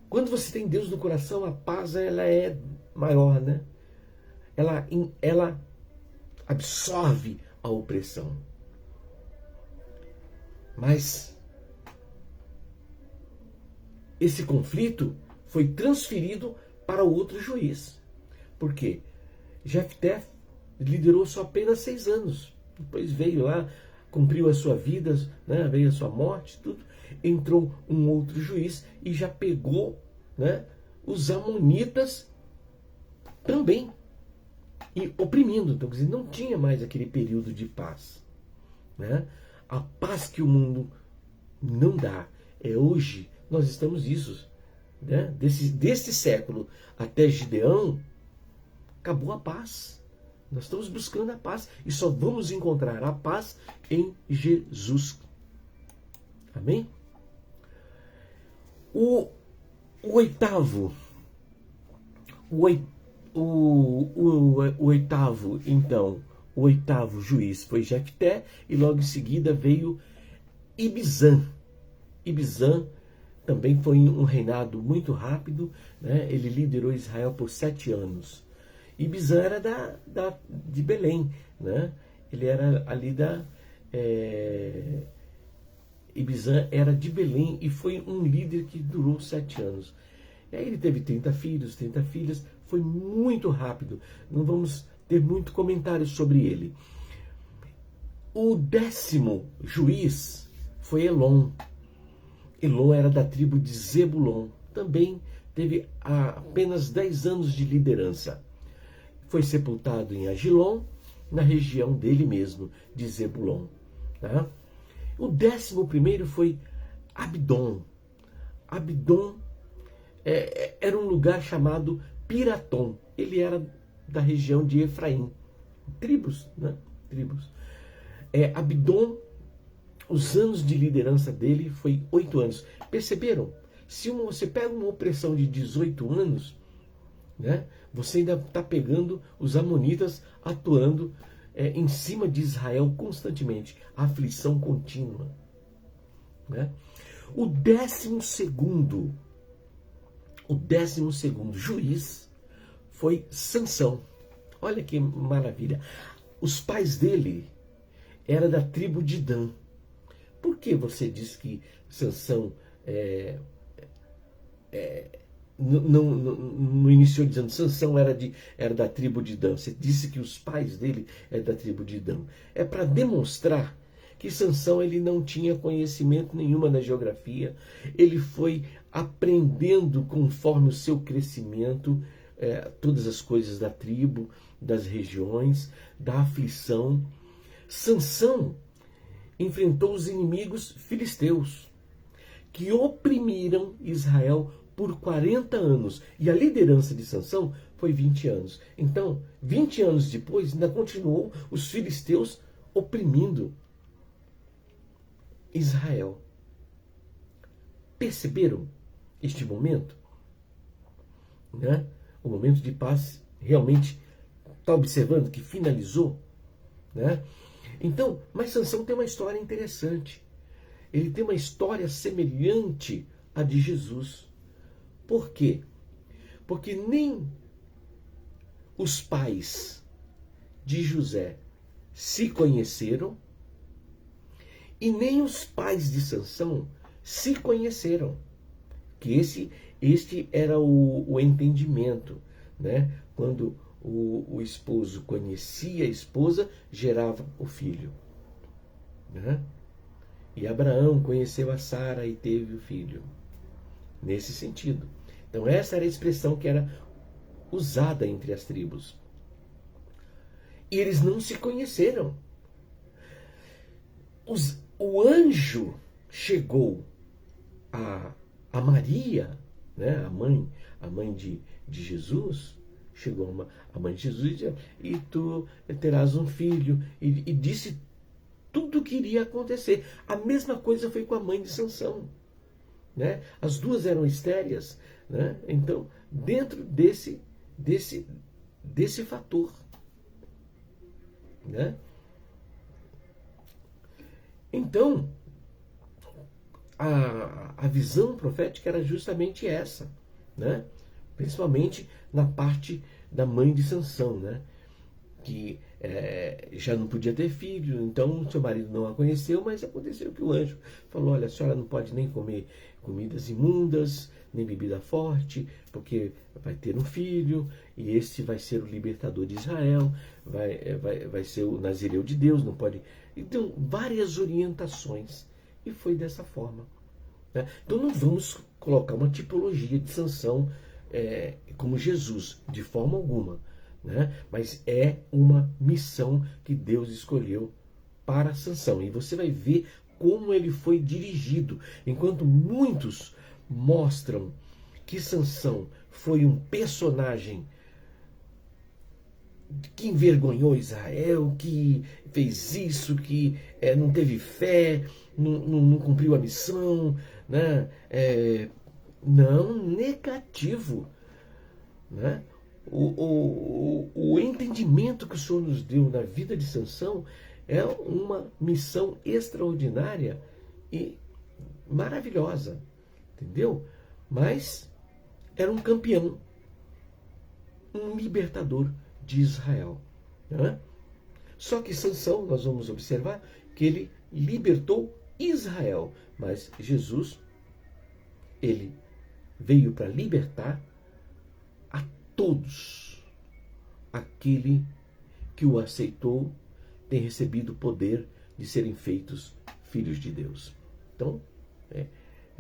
Speaker 1: Quando você tem Deus no coração, a paz ela é maior, né? Ela absorve a opressão. Mas esse conflito foi transferido para outro juiz. Por quê? Jefté liderou só apenas 6 anos. Depois veio lá, cumpriu a sua vida, né? Veio a sua morte, tudo. Entrou um outro juiz e já pegou, né, os amonitas também. E oprimindo. Então, quer dizer, não tinha mais aquele período de paz, né? A paz que o mundo não dá. É hoje, nós estamos isso, né? Desse século até Gideão, acabou a paz. Nós estamos buscando a paz e só vamos encontrar a paz em Jesus. Amém? O oitavo, então, o oitavo juiz foi Jefté e logo em seguida veio Ibzan. Ibzan também foi um reinado muito rápido, né? Ele liderou Israel por 7 anos. Ibzan era de Belém, né? Ele era ali Ibzan era de Belém e foi um líder que durou 7 anos. E aí ele teve 30 filhos, 30 filhas, foi muito rápido. Não vamos ter muito comentário sobre ele. O 10º juiz foi Elon. Elon era da tribo de Zebulon. Também teve apenas 10 anos de liderança. Foi sepultado em Agilon, na região dele mesmo, de Zebulon. Tá? O 11º foi Abdon. Abdon era um lugar chamado Piratom. Ele era da região de Efraim. Tribos, né? Tribos. Abdon, os anos de liderança dele foi 8 anos. Perceberam? Se você pega uma opressão de 18 anos, né, você ainda está pegando os amonitas atuando em cima de Israel constantemente. Aflição contínua. Né? O 12º juiz foi Sansão. Olha que maravilha. Os pais dele eram da tribo de Dan. Por que você diz que Sansão não iniciou dizendo Sansão era da tribo de Dan? Você disse que os pais dele eram da tribo de Dan. É para demonstrar que Sansão ele não tinha conhecimento nenhuma na geografia. Ele foi aprendendo conforme o seu crescimento todas as coisas da tribo, das regiões, da aflição. Sansão enfrentou os inimigos filisteus que oprimiram Israel por 40 anos. E a liderança de Sansão foi 20 anos. Então, 20 anos depois, ainda continuou os filisteus oprimindo Israel. Perceberam este momento? Né? O momento de paz realmente está observando que finalizou? Né? Então, mas Sansão tem uma história interessante. Ele tem uma história semelhante à de Jesus. Por quê? Porque nem os pais de José se conheceram e nem os pais de Sansão se conheceram. Que este era o entendimento, né? Quando o esposo conhecia a esposa, gerava o filho, né? E Abraão conheceu a Sara e teve o filho. Nesse sentido. Então essa era a expressão que era usada entre as tribos. E eles não se conheceram. O anjo chegou a Maria, né, a mãe de Jesus, chegou a mãe de Jesus e disse, e tu terás um filho, e disse tudo o que iria acontecer. A mesma coisa foi com a mãe de Sansão. né? As duas eram estéreis, né? Então, dentro desse fator, né? Então, a visão profética era justamente essa, né? Principalmente na parte da mãe de Sansão, né? Que já não podia ter filho, então seu marido não a conheceu, mas aconteceu que o anjo falou: olha, a senhora não pode nem comer comidas imundas, nem bebida forte, porque vai ter um filho, e esse vai ser o libertador de Israel, vai ser o Nazireu de Deus, não pode... Então, várias orientações, e foi dessa forma, né? Então não vamos colocar uma tipologia de Sansão como Jesus, de forma alguma, né? Mas é uma missão que Deus escolheu para Sansão. E você vai ver como ele foi dirigido. Enquanto muitos mostram que Sansão foi um personagem que envergonhou Israel, que fez isso, que não teve fé, não cumpriu a missão, né? Não, negativo, né? O entendimento que o Senhor nos deu na vida de Sansão é uma missão extraordinária e maravilhosa, entendeu? Mas era um campeão, um libertador de Israel, né? Só que Sansão, nós vamos observar que ele libertou Israel, mas Jesus, ele veio para libertar a todos. Aquele que o aceitou tem recebido o poder de serem feitos filhos de Deus. Então, é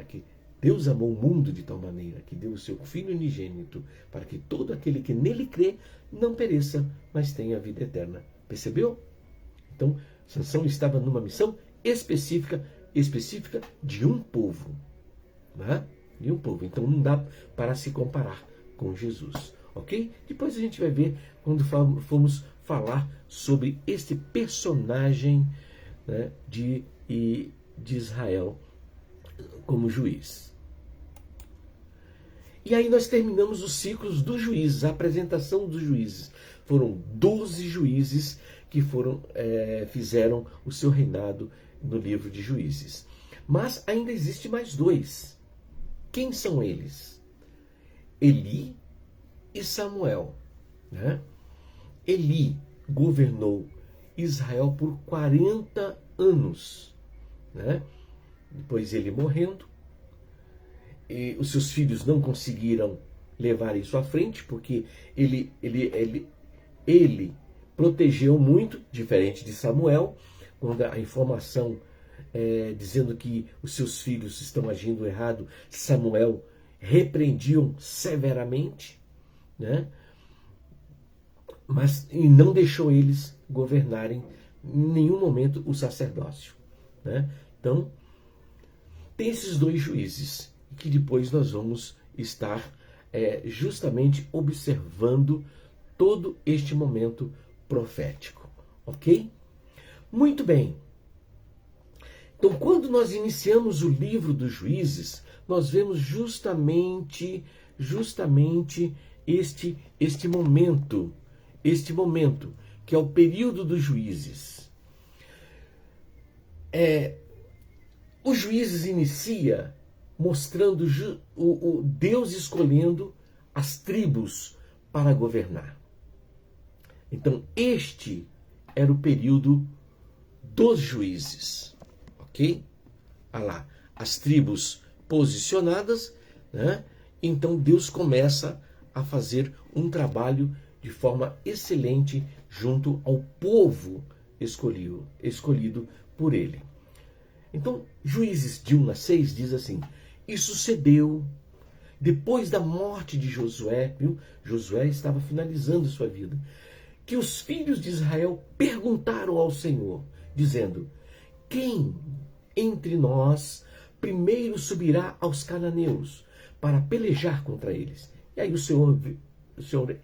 Speaker 1: que Deus amou o mundo de tal maneira que deu o seu Filho unigênito para que todo aquele que nele crê não pereça, mas tenha a vida eterna. Percebeu? Então, Sansão estava numa missão específica de um povo, né? De um povo. Então não dá para se comparar com Jesus, ok? Depois a gente vai ver quando formos falar sobre este personagem, né, de Israel como juiz. E aí nós terminamos os ciclos dos juízes, a apresentação dos juízes. Foram 12 juízes que fizeram o seu reinado no livro de Juízes. Mas ainda existe mais 2. Quem são eles? Eli e Samuel, né? Eli governou Israel por 40 anos, né? Depois ele morrendo, e os seus filhos não conseguiram levar isso à frente, porque ele protegeu muito, diferente de Samuel, quando a informação dizendo que os seus filhos estão agindo errado, Samuel repreendiam severamente, né? E não deixou eles governarem em nenhum momento o sacerdócio, né? Então, tem esses 2 juízes, que depois nós vamos estar justamente observando todo este momento profético, ok? Muito bem. Então, quando nós iniciamos o livro dos Juízes, nós vemos justamente este momento, que é o período dos juízes. Os Juízes inicia mostrando o Deus escolhendo as tribos para governar. Então, este era o período dos juízes, ok? Olha lá, as tribos posicionadas, né? Então Deus começa a fazer um trabalho de forma excelente junto ao povo escolhido por ele. Então, Juízes de 1 a 6 diz assim: e sucedeu, depois da morte de Josué, viu? Josué estava finalizando sua vida, que os filhos de Israel perguntaram ao Senhor, dizendo: quem entre nós primeiro subirá aos cananeus para pelejar contra eles? E aí o Senhor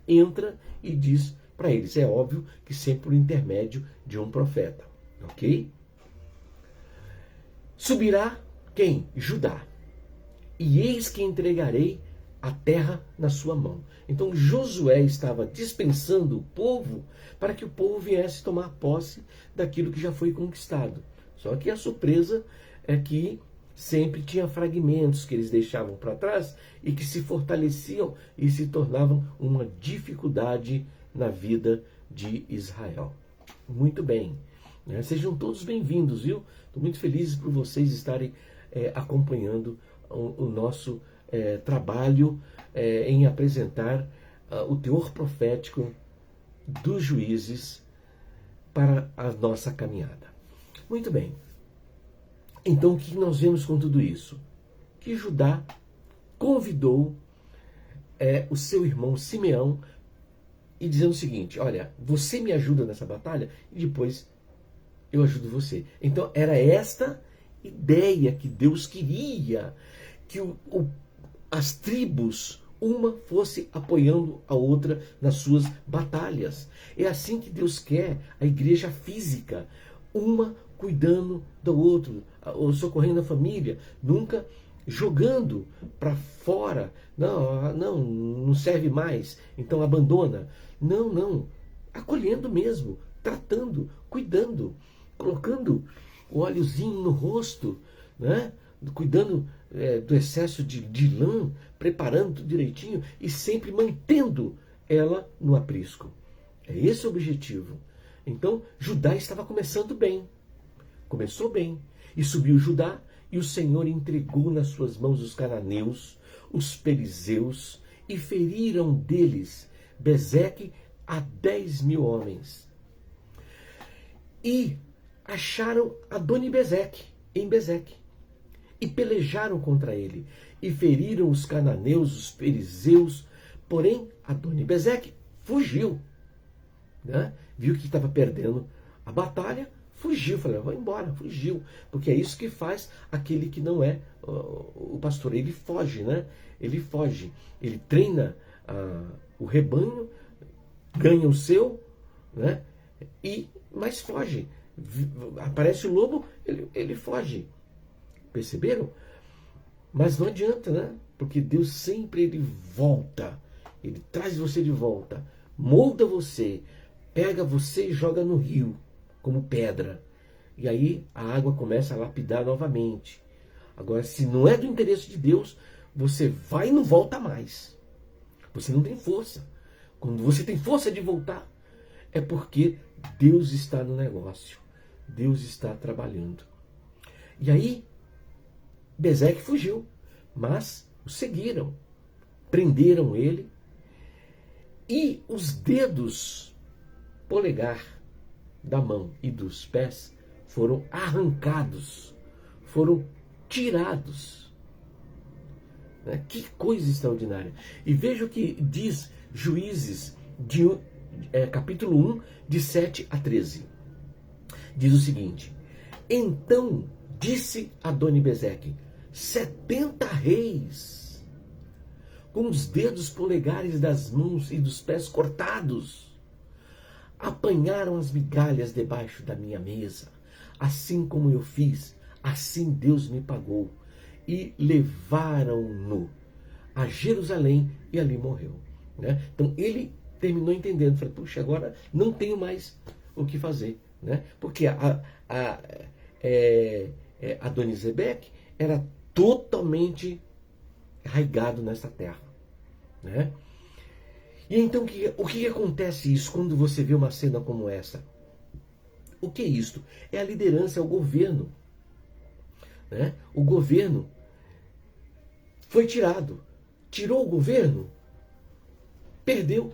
Speaker 1: entra e diz para eles, é óbvio que sempre por intermédio de um profeta, ok? Subirá quem? Judá. e eis que entregarei a terra na sua mão. Então Josué estava dispensando o povo para que o povo viesse tomar posse daquilo que já foi conquistado. Só que a surpresa é que sempre tinha fragmentos que eles deixavam para trás e que se fortaleciam e se tornavam uma dificuldade na vida de Israel. Muito bem, né? Sejam todos bem-vindos, viu? Estou muito feliz por vocês estarem acompanhando o nosso trabalho em apresentar o teor profético dos Juízes para a nossa caminhada. Muito bem. Então, o que nós vemos com tudo isso? Que Judá convidou o seu irmão Simeão e dizendo o seguinte: olha, você me ajuda nessa batalha e depois eu ajudo você. Então, era esta ideia que Deus queria, que as tribos, uma fosse apoiando a outra nas suas batalhas. É assim que Deus quer a igreja física, uma cuidando do outro, ou socorrendo a família, nunca jogando para fora. Não serve mais, então abandona. Não, acolhendo mesmo, tratando, cuidando, colocando o óleozinho no rosto, né? Cuidando do excesso de lã, preparando tudo direitinho e sempre mantendo ela no aprisco. É esse o objetivo. Então, Judá estava começando bem. Começou bem. E subiu Judá, e o Senhor entregou nas suas mãos os cananeus, os perizeus, e feriram deles Bezeque a 10.000 homens. E acharam Adoni-Bezeque em Bezeque, e pelejaram contra ele, e feriram os cananeus, os perizeus, porém Adoni-Bezeque fugiu. Né? Viu que estava perdendo a batalha, fugiu, falou, vou embora, fugiu, porque é isso que faz aquele que não é o pastor, ele foge, né? Ele foge, ele treina o rebanho, ganha o seu, né? Mas foge, aparece o lobo, ele foge, perceberam? Mas não adianta, né? Porque Deus sempre ele volta, ele traz você de volta, molda você, pega você e joga no rio, como pedra. E aí a água começa a lapidar novamente. Agora, se não é do interesse de Deus, você vai e não volta mais. Você não tem força. Quando você tem força de voltar, é porque Deus está no negócio. Deus está trabalhando. E aí, Bezeque fugiu, mas o seguiram. Prenderam ele. E os dedos polegar da mão e dos pés foram arrancados, foram tirados. Que coisa extraordinária. E veja o que diz Juízes, capítulo 1, de 7 a 13. Diz o seguinte: então disse Adoni-Bezeque, 70 reis, com os dedos polegares das mãos e dos pés cortados, apanharam as migalhas debaixo da minha mesa. Assim como eu fiz, assim Deus me pagou. E levaram-no a Jerusalém e ali morreu. Né? Então ele terminou entendendo. Falei, puxa, agora não tenho mais o que fazer. Né? Porque Adoni-Bezeque era totalmente arraigado nessa terra. Né? E então, o que acontece isso quando você vê uma cena como essa? O que é isto? É a liderança, é o governo. Né? O governo foi tirado. Tirou o governo, perdeu.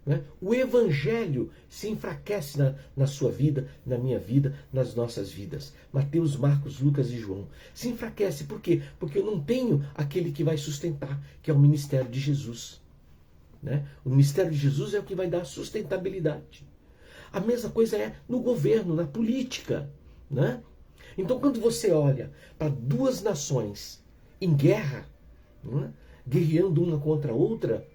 Speaker 1: Né? O evangelho se enfraquece na sua vida, na minha vida, nas nossas vidas. Mateus, Marcos, Lucas e João. Se enfraquece. Por quê? Porque eu não tenho aquele que vai sustentar, que é o ministério de Jesus. Né? O ministério de Jesus é o que vai dar sustentabilidade. A mesma coisa é no governo, na política. Né? Então, quando você olha para duas nações em guerra, né? Guerreando uma contra a outra,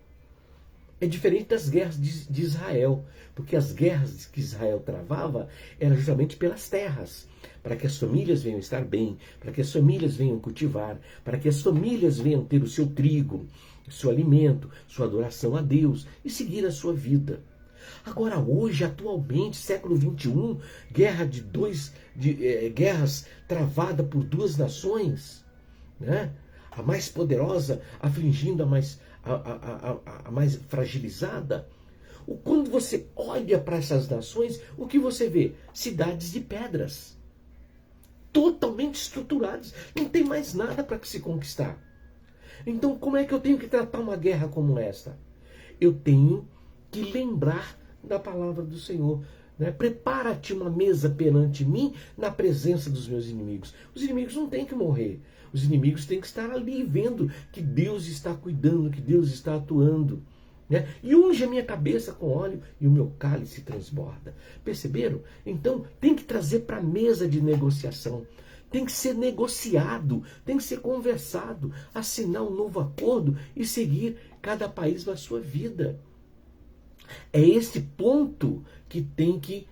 Speaker 1: É diferente das guerras de Israel, porque as guerras que Israel travava eram justamente pelas terras, para que as famílias venham estar bem, para que as famílias venham cultivar, para que as famílias venham ter o seu trigo, o seu alimento, sua adoração a Deus e seguir a sua vida. Agora hoje, atualmente, século XXI, guerras travada por duas nações, né? A mais poderosa afligindo a mais fragilizada. Quando você olha para essas nações, o que você vê? Cidades de pedras, totalmente estruturadas, não tem mais nada para se conquistar. Então, como é que eu tenho que tratar uma guerra como esta? Eu tenho que lembrar da palavra do Senhor. Né? Prepara-te uma mesa perante mim na presença dos meus inimigos. Os inimigos não têm que morrer. Os inimigos têm que estar ali vendo que Deus está cuidando, que Deus está atuando. Né? E unge a minha cabeça com óleo e o meu cálice transborda. Perceberam? Então tem que trazer para a mesa de negociação. Tem que ser negociado, tem que ser conversado, assinar um novo acordo e seguir cada país na sua vida. É esse ponto que tem que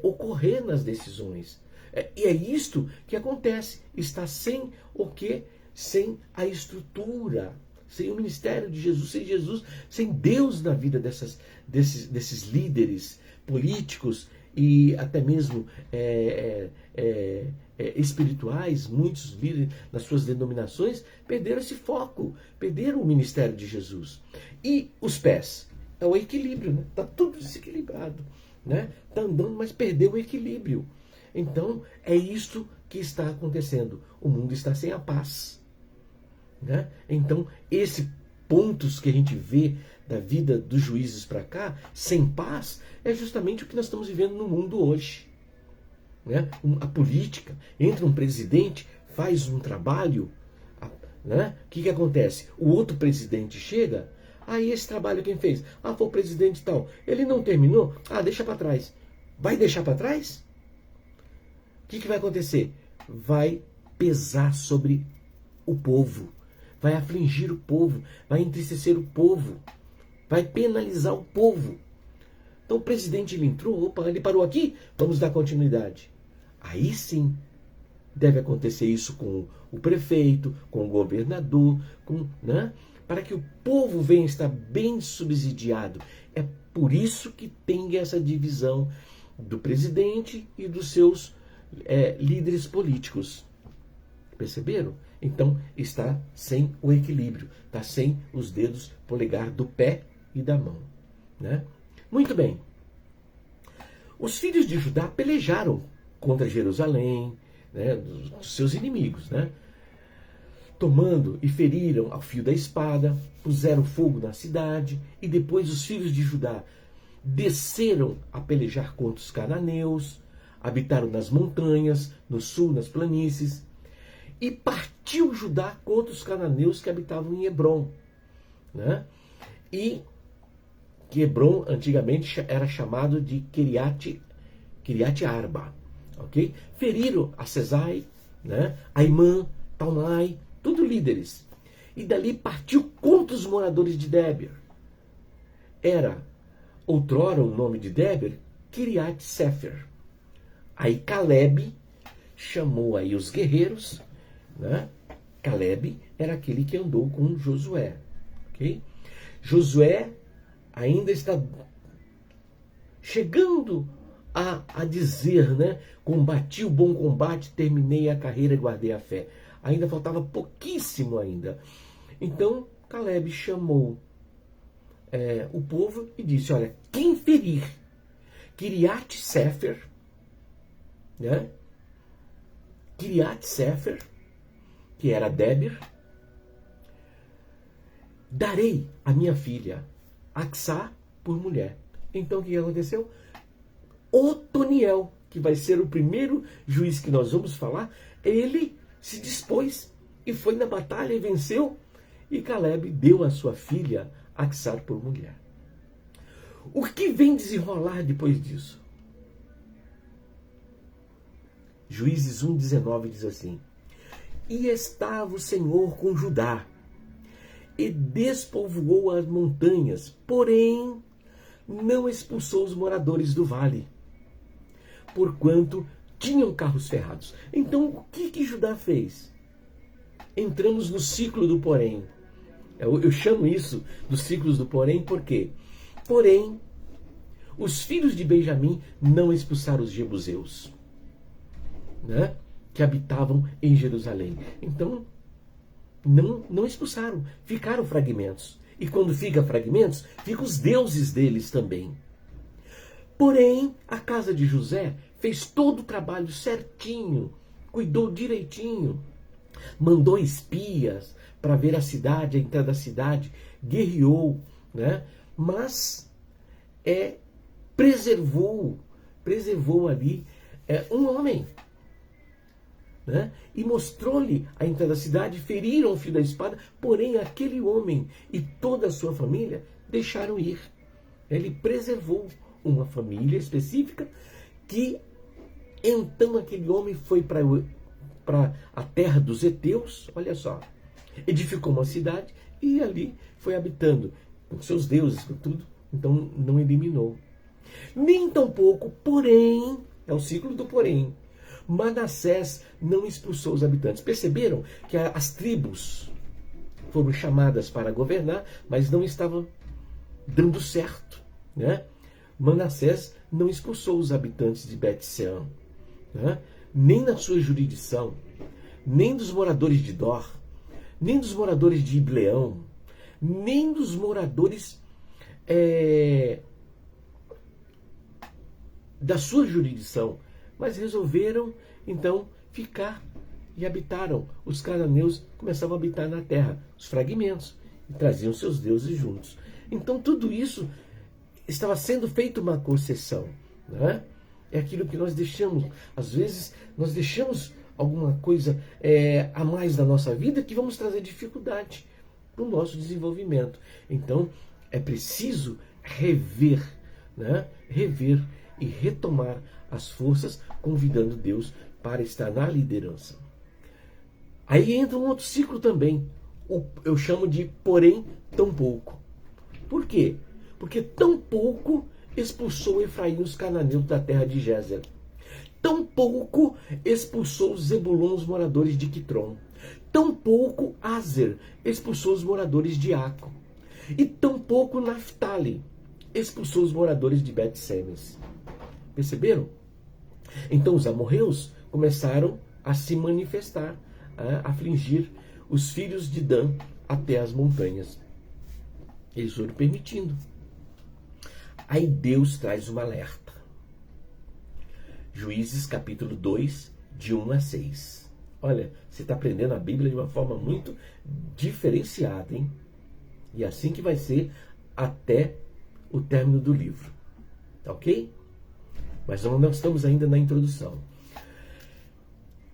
Speaker 1: ocorrer nas decisões. E é isto que acontece. Está sem o quê? Sem a estrutura, sem o ministério de Jesus, sem Deus na vida desses líderes políticos e até mesmo espirituais. Muitos líderes nas suas denominações perderam esse foco, perderam o ministério de Jesus. E os pés? É o equilíbrio, né? Está tudo desequilibrado. Né? Está andando, mas perdeu o equilíbrio. Então, é isto que está acontecendo. O mundo está sem a paz. Né? Então, esses pontos que a gente vê da vida dos juízes para cá, sem paz, é justamente o que nós estamos vivendo no mundo hoje. Né? A política, entra um presidente, faz um trabalho, né? O que acontece? O outro presidente chega, aí esse trabalho quem fez? Foi o presidente tal. Ele não terminou? Deixa para trás. Vai deixar para trás? O que vai acontecer? Vai pesar sobre o povo. Vai afligir o povo. Vai entristecer o povo. Vai penalizar o povo. Então o presidente ele entrou, ele parou aqui, vamos dar continuidade. Aí sim deve acontecer isso com o prefeito, com o governador, né? Para que o povo venha estar bem subsidiado. É por isso que tem essa divisão do presidente e dos seus líderes políticos. Perceberam? Então está sem o equilíbrio, está sem os dedos polegar do pé e da mão. Né? Muito bem. Os filhos de Judá pelejaram contra Jerusalém, né, dos seus inimigos, né? Tomando e feriram ao fio da espada, puseram fogo na cidade, e depois os filhos de Judá desceram a pelejar contra os cananeus, habitaram nas montanhas, no sul, nas planícies, e partiu Judá contra os cananeus que habitavam em Hebrom. Né? E que Hebrom antigamente era chamado de Kiriat Arba. Okay? Feriram a Sesai, né? A Imã, Talmai, tudo líderes. E dali partiu contra os moradores de Débir. Era, outrora o nome de Débir, Kiriat Sefer. Aí Caleb chamou aí os guerreiros, né? Caleb era aquele que andou com Josué. Okay? Josué ainda está chegando a dizer, né? Combati o bom combate, terminei a carreira e guardei a fé. Ainda faltava pouquíssimo ainda. Então Caleb chamou o povo e disse, olha, quem ferir Kiriat Sefer, né? Kiriat Sefer, que era Débir, darei a minha filha Acsá por mulher. Então o que aconteceu? Otoniel, que vai ser o primeiro juiz que nós vamos falar, ele se dispôs e foi na batalha e venceu, e Caleb deu a sua filha Acsá por mulher. O que vem desenrolar depois disso? Juízes 1:19 diz assim: E estava o Senhor com Judá, e despovoou as montanhas, porém não expulsou os moradores do vale, porquanto tinham carros ferrados. Então, o que Judá fez? Entramos no ciclo do porém. Eu chamo isso dos ciclos do porém, por quê? Porém, os filhos de Benjamim não expulsaram os jebuseus, né, que habitavam em Jerusalém. Então, não expulsaram, ficaram fragmentos. E quando fica fragmentos, ficam os deuses deles também. Porém, a casa de José fez todo o trabalho certinho, cuidou direitinho, mandou espias para ver a cidade, a entrada da cidade, guerreou, né? Mas preservou ali um homem, né? E mostrou-lhe a entrada da cidade, feriram o fio da espada, porém aquele homem e toda a sua família deixaram ir. Ele preservou uma família específica que então aquele homem foi para a terra dos heteus, olha só, edificou uma cidade e ali foi habitando com seus deuses, com tudo, então não eliminou. Nem tampouco, porém, é o ciclo do porém, Manassés não expulsou os habitantes. Perceberam que as tribos foram chamadas para governar, mas não estavam dando certo, né? Manassés não expulsou os habitantes de Bet-Sean, né? Nem na sua jurisdição, nem dos moradores de Dor, nem dos moradores de Ibleão, nem dos moradores da sua jurisdição, mas resolveram então ficar e habitaram. Os cananeus começavam a habitar na terra, os fragmentos, e traziam seus deuses juntos. Então tudo isso estava sendo feita uma concessão, né? É aquilo que nós deixamos. Às vezes nós deixamos alguma coisa a mais da nossa vida que vamos trazer dificuldade para o nosso desenvolvimento. Então é preciso rever, né? Rever e retomar as forças, convidando Deus para estar na liderança. Aí entra um outro ciclo também. Eu chamo de porém tão pouco. Por quê? Porque tão pouco expulsou Efraim os cananeus da terra de Gézer. Tão pouco expulsou Zebulon os moradores de Quitron. Tão pouco Aser expulsou os moradores de Aco. E tão pouco Naftali expulsou os moradores de Bet-Semes. Perceberam? Então os amorreus começaram a se manifestar, a afligir os filhos de Dan até as montanhas. Eles foram permitindo. Aí Deus traz um alerta. Juízes capítulo 2, de 1 a 6. Olha, você está aprendendo a Bíblia de uma forma muito diferenciada, hein? E assim que vai ser até o término do livro. Ok? Mas nós estamos ainda na introdução.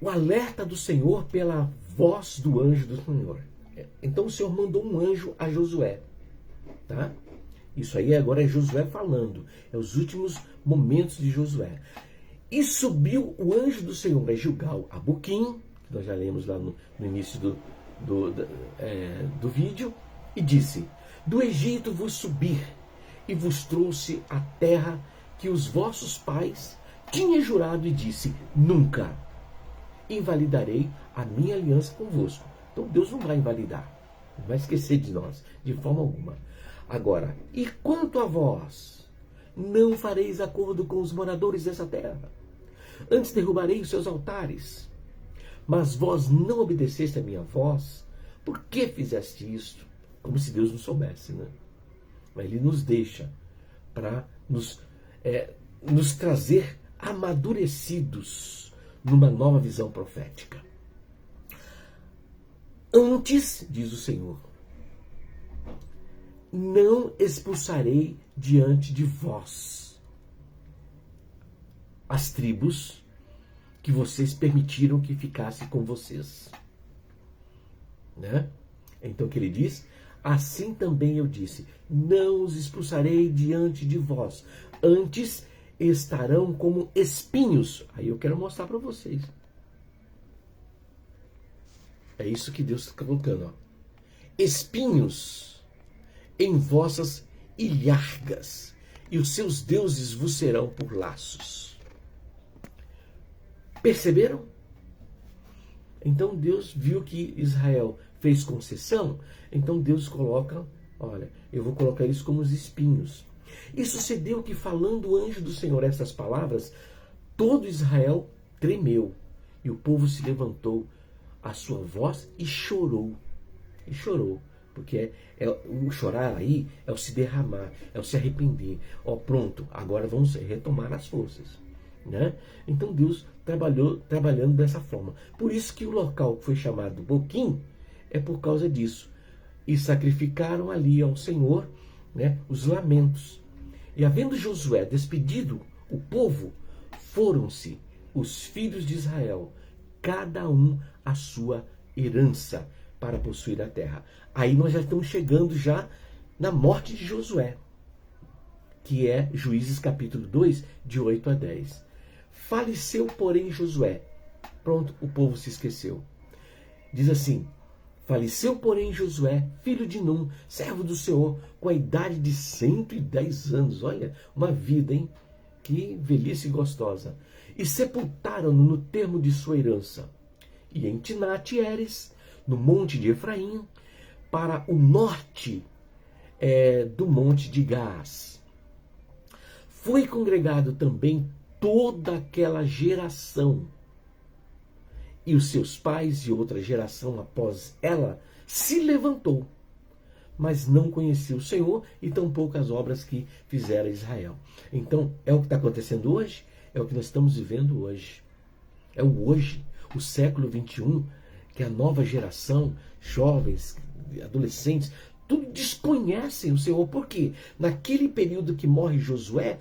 Speaker 1: O alerta do Senhor pela voz do anjo do Senhor. Então o Senhor mandou um anjo a Josué. Tá? Isso aí agora é Josué falando. É os últimos momentos de Josué. E subiu o anjo do Senhor a Gilgal, a Boquim, que nós já lemos lá no início do vídeo, e disse: do Egito vos subir, e vos trouxe a terra que os vossos pais tinham jurado, e disse: nunca invalidarei a minha aliança convosco. Então Deus não vai invalidar, não vai esquecer de nós, de forma alguma. Agora, e quanto a vós, não fareis acordo com os moradores dessa terra. Antes derrubarei os seus altares. Mas vós não obedeceste a minha voz. Por que fizeste isto? Como se Deus não soubesse, né? Mas Ele nos deixa para nos trazer amadurecidos numa nova visão profética. Antes, diz o Senhor, não expulsarei diante de vós as tribos que vocês permitiram que ficasse com vocês. Né? Então que ele diz: assim também eu disse, não os expulsarei diante de vós, antes estarão como espinhos. Aí eu quero mostrar para vocês. É isso que Deus está colocando. Ó. espinhos em vossas ilhargas, e os seus deuses vos serão por laços. Perceberam? Então Deus viu que Israel fez concessão, então Deus coloca, olha, eu vou colocar isso como os espinhos. E sucedeu que, falando o anjo do Senhor essas palavras, todo Israel tremeu, e o povo se levantou a sua voz e chorou. E chorou, porque o chorar aí é o se derramar, é o se arrepender. Ó, pronto, agora vamos retomar as forças. Né? Então Deus trabalhando dessa forma. Por isso que o local que foi chamado Boquim é por causa disso. E sacrificaram ali ao Senhor, né, os lamentos. E havendo Josué despedido o povo, foram-se os filhos de Israel, cada um a sua herança, para possuir a terra. Aí nós já estamos chegando já na morte de Josué, que é Juízes capítulo 2, de 8 a 10. Faleceu, porém, Josué. Pronto, o povo se esqueceu. Diz assim: faleceu, porém, Josué, filho de Num, servo do Senhor, com a idade de 110 anos. Olha, uma vida, hein? Que velhice gostosa. E sepultaram-no no termo de sua herança. E em Timnat-Heres, no monte de Efraim, para o norte do monte de Gás. Foi congregado também toda aquela geração, e os seus pais e outra geração após ela se levantou, mas não conhecia o Senhor e tampouco as obras que fizera Israel. Então, é o que está acontecendo hoje, é o que nós estamos vivendo hoje. É o hoje, o século 21, que a nova geração, jovens, adolescentes, tudo desconhecem o Senhor. Por quê? Naquele período que morre Josué,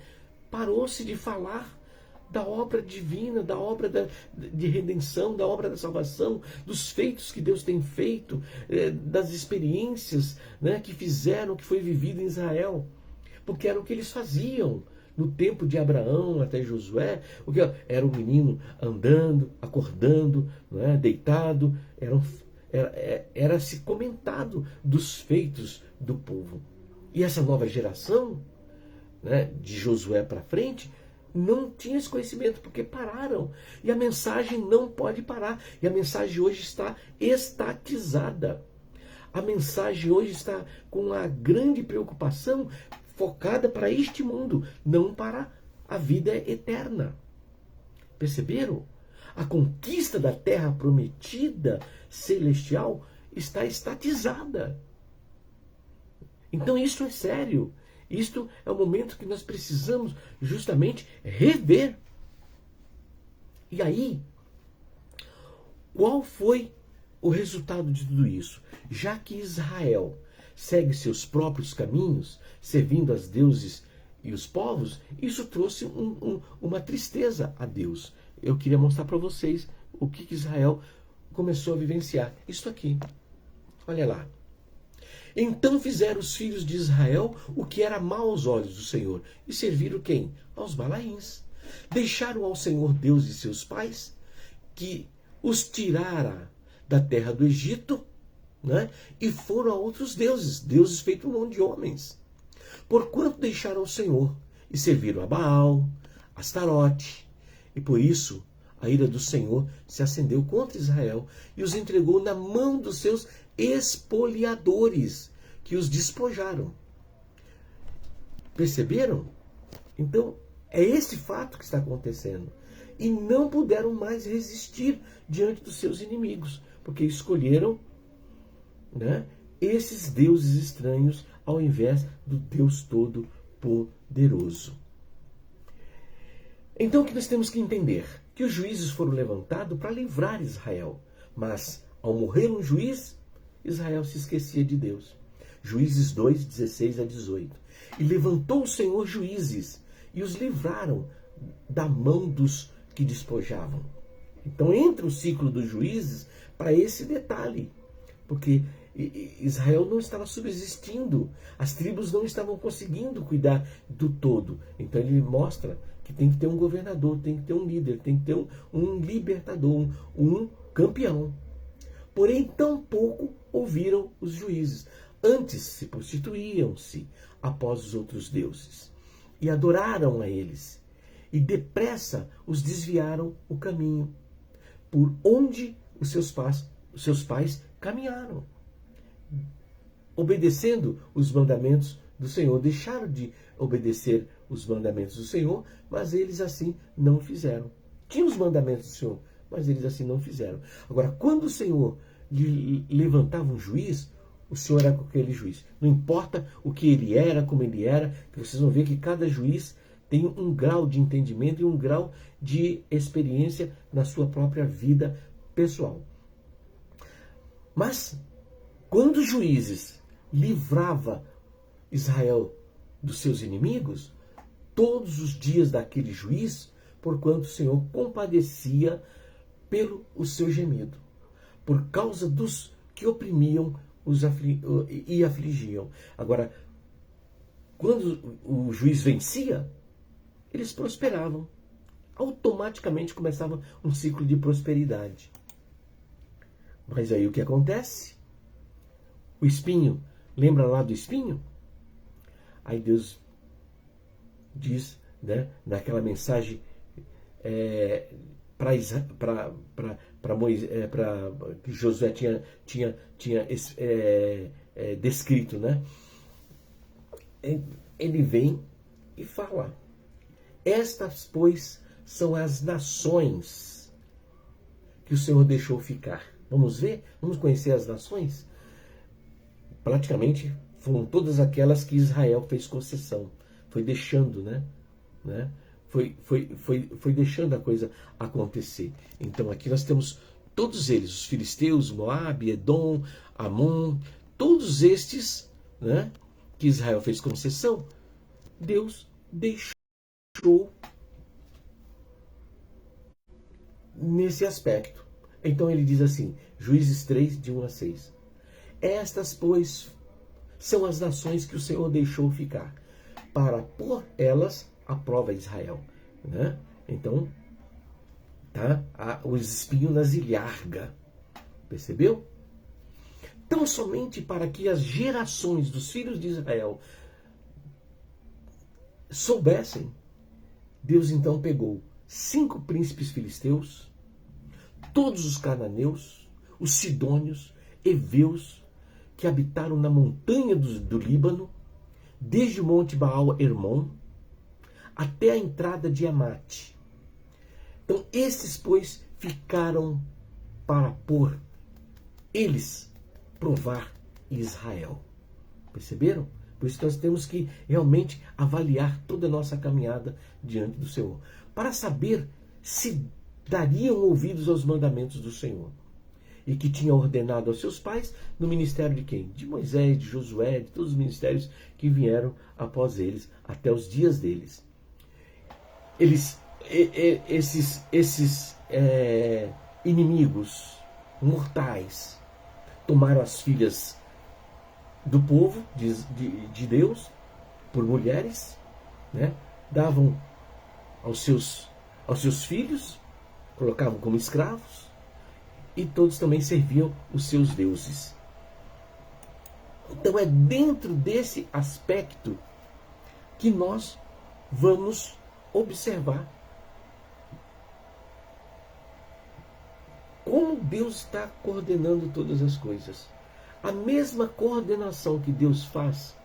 Speaker 1: parou-se de falar da obra divina, da obra de redenção, da obra da salvação, dos feitos que Deus tem feito, das experiências, né, que fizeram, que foi vivido em Israel. Porque era o que eles faziam no tempo de Abraão até Josué. O que era o menino andando, acordando, né, deitado. Era se comentado dos feitos do povo. E essa nova geração, né, de Josué para frente, não tinha esse conhecimento, porque pararam. E a mensagem não pode parar. E a mensagem hoje está estatizada. A mensagem hoje está com a grande preocupação focada para este mundo, não para a vida eterna. Perceberam? A conquista da terra prometida celestial está estatizada. Então isso é sério. Isto é o momento que nós precisamos justamente rever. E aí, qual foi o resultado de tudo isso? Já que Israel segue seus próprios caminhos, servindo aos deuses e os povos, isso trouxe uma tristeza a Deus. Eu queria mostrar para vocês o que Israel começou a vivenciar. Isso aqui. Olha lá. Então fizeram os filhos de Israel o que era mau aos olhos do Senhor, e serviram quem? Aos Balaíns. Deixaram ao Senhor Deus de seus pais, que os tirara da terra do Egito, né? E foram a outros deuses, deuses feitos mão de homens. Porquanto deixaram o Senhor e serviram a Baal, Astarote, e por isso a ira do Senhor se acendeu contra Israel e os entregou na mão dos seus espoliadores, que os despojaram. Perceberam? Então, é esse fato que está acontecendo. E não puderam mais resistir diante dos seus inimigos, porque escolheram, né, esses deuses estranhos ao invés do Deus Todo-Poderoso. Então, o que nós temos que entender? Que os juízes foram levantados para livrar Israel, mas ao morrer um juiz, Israel se esquecia de Deus. Juízes 2, 16 a 18. E levantou o Senhor juízes e os livraram da mão dos que despojavam. Então entra o ciclo dos juízes para esse detalhe, porque Israel não estava subsistindo, as tribos não estavam conseguindo cuidar do todo. Então ele mostra que tem que ter um governador, tem que ter um líder, tem que ter um libertador, um campeão. Porém, tampouco ouviram os juízes. Antes se prostituíam-se após os outros deuses e adoraram a eles. E depressa os desviaram o caminho por onde os seus pais caminharam, obedecendo os mandamentos do Senhor. Deixaram de obedecer os mandamentos do Senhor, mas eles assim não fizeram. Tinham os mandamentos do Senhor, mas eles assim não fizeram. Agora, quando o Senhor levantava um juiz, o Senhor era aquele juiz. Não importa o que ele era, como ele era, que vocês vão ver que cada juiz tem um grau de entendimento e um grau de experiência na sua própria vida pessoal. Mas, quando os juízes livravam Israel dos seus inimigos, todos os dias daquele juiz, porquanto o Senhor compadecia pelo o seu gemido, por causa dos que oprimiam e afligiam. Agora, quando o juiz vencia, eles prosperavam. Automaticamente começava um ciclo de prosperidade. Mas aí o que acontece? O espinho, lembra lá do espinho? Aí Deus diz, né, naquela mensagem para Moisés, que Josué tinha descrito, né? Ele vem e fala: estas, pois, são as nações que o Senhor deixou ficar. Vamos ver? Vamos conhecer as nações? Praticamente foram todas aquelas que Israel fez concessão. Foi deixando, né? Foi deixando a coisa acontecer. Então aqui nós temos todos eles, os filisteus, Moabe, Edom, Amon, todos estes, né, que Israel fez concessão, Deus deixou nesse aspecto. Então ele diz assim, Juízes 3, de 1 a 6. Estas, pois, são as nações que o Senhor deixou ficar, para pôr elas à prova Israel. Né? Então, tá? Os espinhos nas ilhargas. Percebeu? Tão somente para que as gerações dos filhos de Israel soubessem, Deus então pegou 5 príncipes filisteus, todos os cananeus, os sidônios, heveus, que habitaram na montanha do Líbano, desde o monte Baal-Hermon até a entrada de Amate. Então esses, pois, ficaram para pôr eles provar Israel. Perceberam? Por isso nós temos que realmente avaliar toda a nossa caminhada diante do Senhor, para saber se dariam ouvidos aos mandamentos do Senhor, e que tinha ordenado aos seus pais no ministério de quem? De Moisés, de Josué, de todos os ministérios que vieram após eles, até os dias deles. Esses inimigos mortais tomaram as filhas do povo de Deus por mulheres, né? Davam aos seus filhos, colocavam como escravos, e todos também serviam os seus deuses. Então é dentro desse aspecto que nós vamos observar como Deus está coordenando todas as coisas. A mesma coordenação que Deus faz,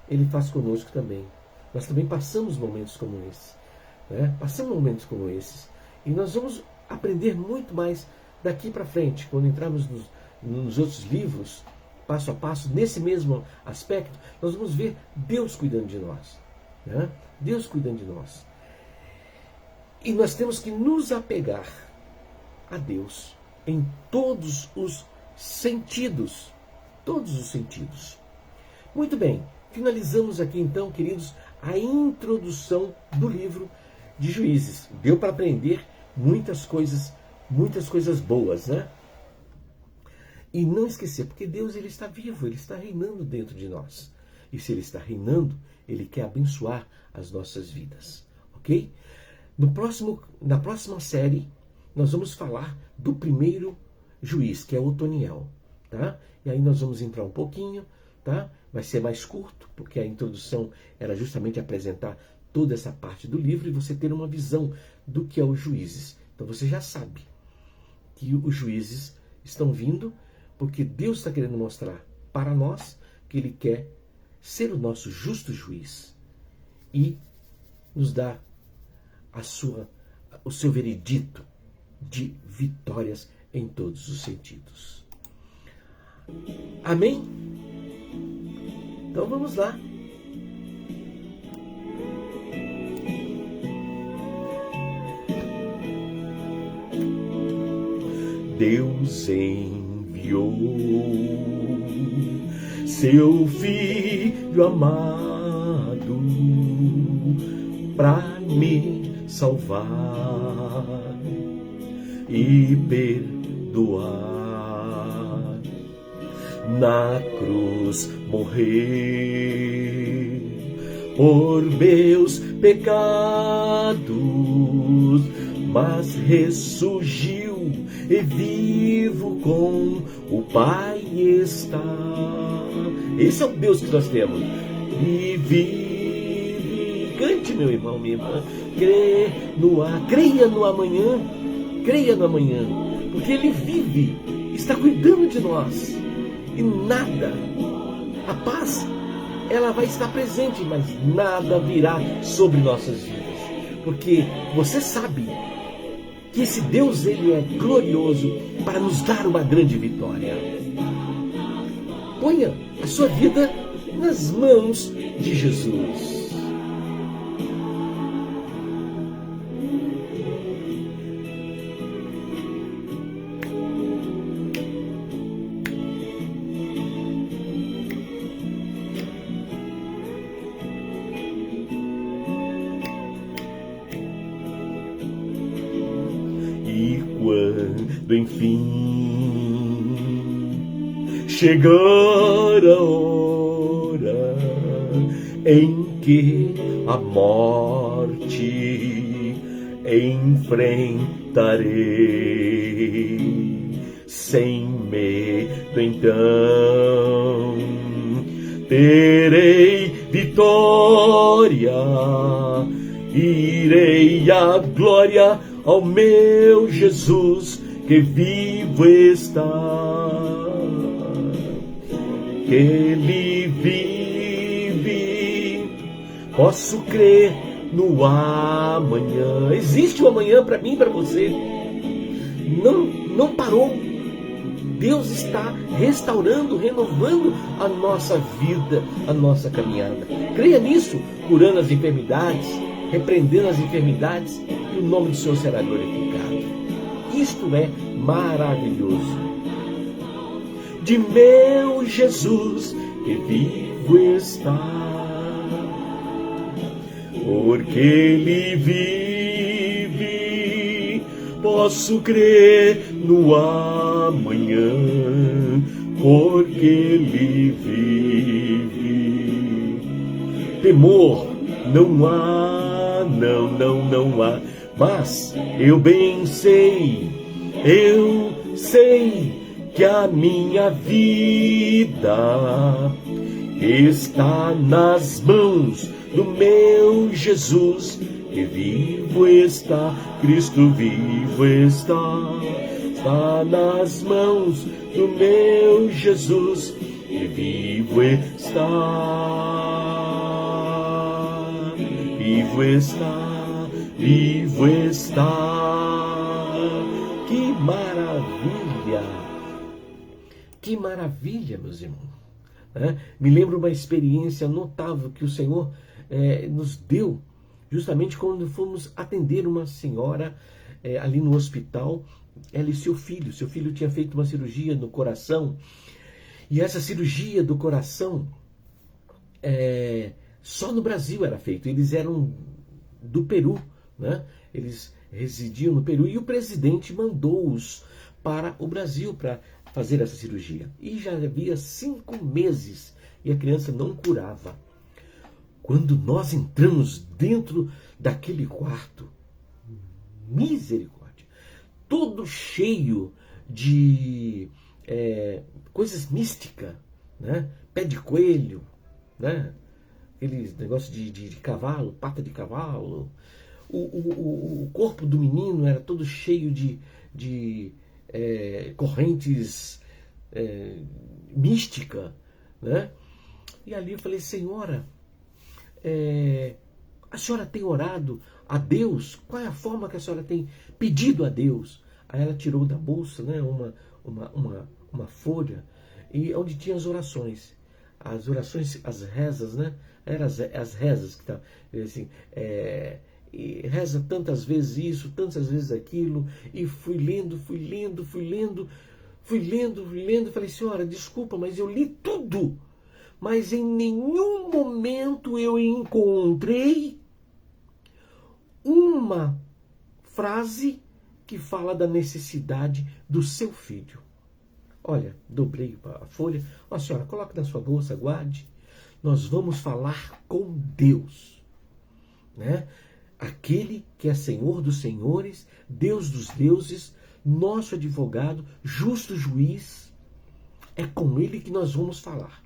Speaker 1: Ele faz conosco também. Nós também passamos momentos como esses. Né? Passamos momentos como esses. E nós vamos aprender muito mais daqui para frente, quando entrarmos nos outros livros, passo a passo, nesse mesmo aspecto, nós vamos ver Deus cuidando de nós. Né? Deus cuidando de nós. E nós temos que nos apegar a Deus em todos os sentidos. Todos os sentidos. Muito bem, finalizamos aqui então, queridos, a introdução do livro de Juízes. Deu para aprender muitas coisas boas, né? E não esquecer, porque Deus, Ele está vivo, Ele está reinando dentro de nós. E se Ele está reinando, Ele quer abençoar as nossas vidas, ok? Na próxima série, nós vamos falar do primeiro juiz, que é Otoniel, tá? E aí nós vamos entrar um pouquinho, tá? Vai ser mais curto, porque a introdução era justamente apresentar toda essa parte do livro e você ter uma visão do que é os juízes. Então você já sabe que os juízes estão vindo porque Deus está querendo mostrar para nós que Ele quer ser o nosso justo juiz e nos dar o seu veredito de vitórias em todos os sentidos. Amém? Então vamos lá. Deus enviou seu Filho amado para me salvar e perdoar. Na cruz morrer por meus pecados, mas ressurgiu e vivo com o Pai está. Esse é o Deus que nós temos. E vive, cante, meu irmão, minha irmã, creia no amanhã, porque Ele vive, está cuidando de nós, e nada, a paz, ela vai estar presente, mas nada virá sobre nossas vidas, porque você sabe que esse Deus, Ele é glorioso para nos dar uma grande vitória. Ponha a sua vida nas mãos de Jesus. E quando enfim chegar a hora em que a morte enfrentarei, sem medo então terei vitória, irei à glória ao meu Jesus que vivo está, que Ele vive, posso crer no amanhã. Existe o amanhã para mim e para você. Não parou. Deus está restaurando, renovando a nossa vida, a nossa caminhada. Creia nisso, curando as enfermidades, repreendendo as enfermidades, e o nome do Senhor será glorificado. Isto é maravilhoso. De meu Jesus que vivo está, porque Ele vive, posso crer no amanhã, porque Ele vive. Temor não há, não há, mas eu bem sei, que a minha vida está nas mãos do meu Jesus, que vivo está, Cristo vivo está nas mãos do meu Jesus, que vivo está, vivo está, vivo está. Que maravilha! Que maravilha, meus irmãos! Me lembro uma experiência notável que o Senhor nos deu, justamente quando fomos atender uma senhora ali no hospital, ela e seu filho tinha feito uma cirurgia no coração, e essa cirurgia do coração só no Brasil era feita. Eles eram do Peru, né? Eles residiam no Peru, e o presidente mandou-os para o Brasil para fazer essa cirurgia. E já havia 5 meses e a criança não curava. Quando nós entramos dentro daquele quarto, misericórdia, todo cheio de coisas místicas, né? Pé de coelho, né? Aqueles negócio de cavalo, pata de cavalo. O corpo do menino era todo cheio de correntes mística, né? E ali eu falei, senhora, a senhora tem orado a Deus? Qual é a forma que a senhora tem pedido a Deus? Aí ela tirou da bolsa, né, uma folha, e onde tinha as orações, as rezas, né? Eram as rezas que estavam assim, e reza tantas vezes isso, tantas vezes aquilo, e fui lendo. Falei, senhora, desculpa, mas eu li tudo. Mas em nenhum momento eu encontrei uma frase que fala da necessidade do seu filho. Olha, dobrei a folha. Ó, senhora, coloque na sua bolsa, guarde. Nós vamos falar com Deus, né? Aquele que é Senhor dos senhores, Deus dos deuses, nosso advogado, justo juiz. É com ele que nós vamos falar.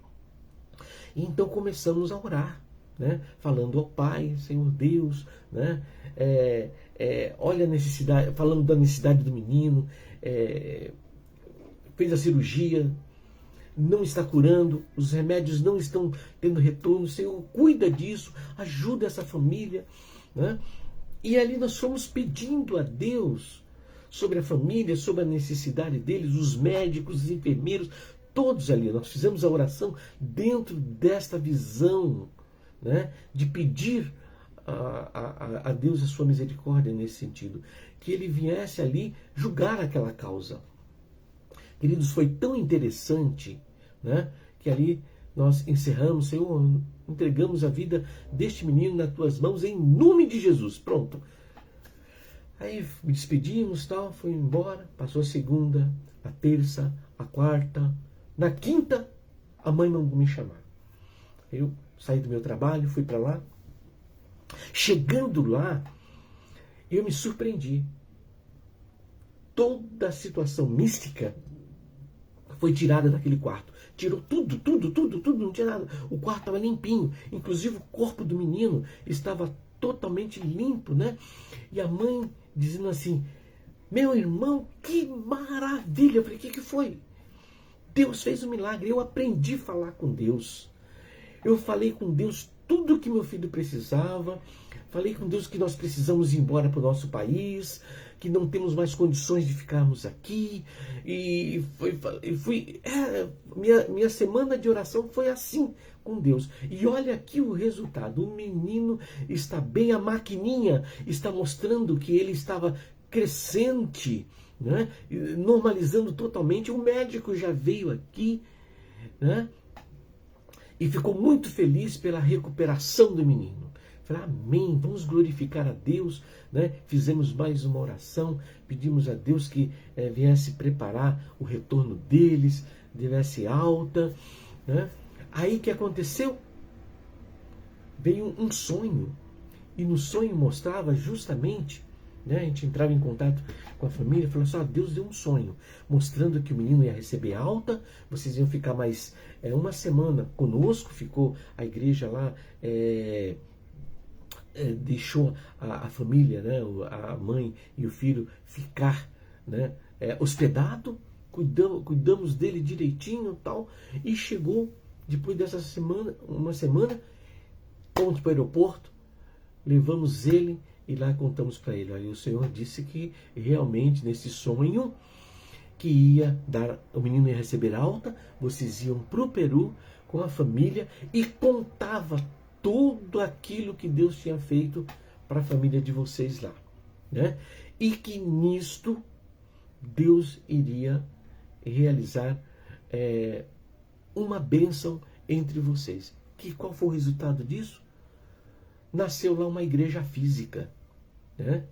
Speaker 1: E então começamos a orar, né? Falando ao Pai, Senhor Deus, né? Olha a necessidade, falando da necessidade do menino, fez a cirurgia, não está curando, os remédios não estão tendo retorno, Senhor, cuida disso, ajuda essa família, né? E ali nós fomos pedindo a Deus sobre a família, sobre a necessidade deles, os médicos, os enfermeiros, todos ali. Nós fizemos a oração dentro desta visão, né, de pedir a Deus a sua misericórdia nesse sentido, que ele viesse ali julgar aquela causa. Queridos, foi tão interessante, né, que ali nós encerramos, Senhor, entregamos a vida deste menino nas tuas mãos em nome de Jesus. Pronto. Aí me despedimos, tal, fui embora. Passou a segunda, a terça, a quarta. Na quinta, a mãe mandou me chamar. Eu saí do meu trabalho, fui para lá. Chegando lá, eu me surpreendi. Toda a situação mística foi tirada daquele quarto. Tirou tudo, não tinha nada. O quarto estava limpinho. Inclusive o corpo do menino estava totalmente limpo, né? E a mãe dizendo assim, meu irmão, que maravilha. Eu falei, o que foi? Deus fez um milagre. Eu aprendi a falar com Deus. Eu falei com Deus tudo o que meu filho precisava. Falei com Deus que nós precisamos ir embora para o nosso país, que não temos mais condições de ficarmos aqui. E minha semana de oração foi assim com Deus. E olha aqui o resultado. O menino está bem, a maquininha está mostrando que ele estava crescente, né? Normalizando totalmente. O médico já veio aqui, né? E ficou muito feliz pela recuperação do menino. Falei, amém, vamos glorificar a Deus, né? Fizemos mais uma oração, pedimos a Deus que viesse preparar o retorno deles, desse alta, né? Aí o que aconteceu? Veio um sonho, e no sonho mostrava justamente, né? A gente entrava em contato com a família e falou assim, Deus deu um sonho, mostrando que o menino ia receber alta, vocês iam ficar mais uma semana conosco, ficou a igreja lá, deixou a família, né, a mãe e o filho ficar, né, hospedado, cuidamos dele direitinho, tal, e chegou depois dessa semana, uma semana, fomos para o aeroporto, levamos ele e lá contamos para ele, aí o Senhor disse que realmente nesse sonho que o menino ia receber alta, vocês iam para o Peru com a família, e contava tudo aquilo que Deus tinha feito para a família de vocês lá, né? E que nisto Deus iria realizar uma bênção entre vocês. Qual foi o resultado disso? Nasceu lá uma igreja física, né?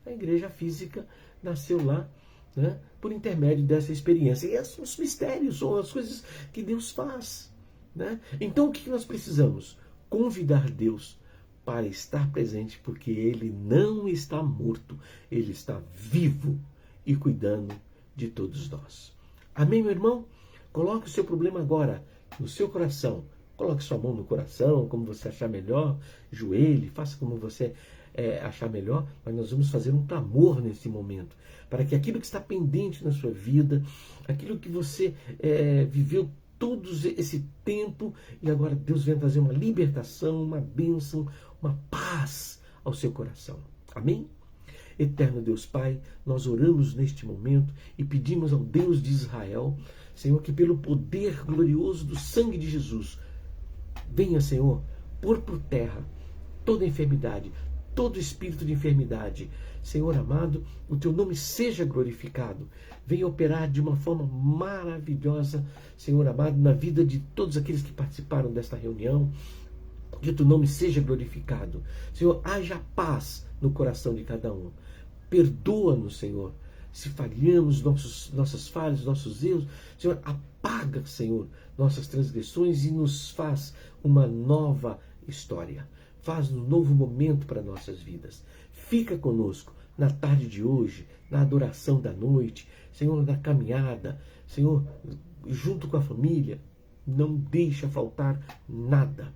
Speaker 1: A igreja física nasceu lá, né, por intermédio dessa experiência. E esses os mistérios, são as coisas que Deus faz, né? Então o que nós precisamos? Convidar Deus para estar presente, porque Ele não está morto, Ele está vivo e cuidando de todos nós. Amém, meu irmão? Coloque o seu problema agora no seu coração. Coloque sua mão no coração, como você achar melhor, joelhe, faça como você achar melhor, mas nós vamos fazer um clamor nesse momento, para que aquilo que está pendente na sua vida, aquilo que você viveu todo esse tempo, e agora Deus vem trazer uma libertação, uma bênção, uma paz ao seu coração. Amém? Eterno Deus Pai, nós oramos neste momento e pedimos ao Deus de Israel, Senhor, que pelo poder glorioso do sangue de Jesus, venha, Senhor, pôr por terra toda enfermidade, todo espírito de enfermidade. Senhor amado, o teu nome seja glorificado. Venha operar de uma forma maravilhosa, Senhor amado, na vida de todos aqueles que participaram desta reunião. Que o teu nome seja glorificado. Senhor, haja paz no coração de cada um. Perdoa-nos, Senhor, se falhamos, nossas falhas, nossos erros. Senhor, apaga, Senhor, nossas transgressões e nos faz uma nova história. Faz um novo momento para nossas vidas. Fica conosco na tarde de hoje, na adoração da noite, Senhor, na caminhada, Senhor, junto com a família. Não deixa faltar nada.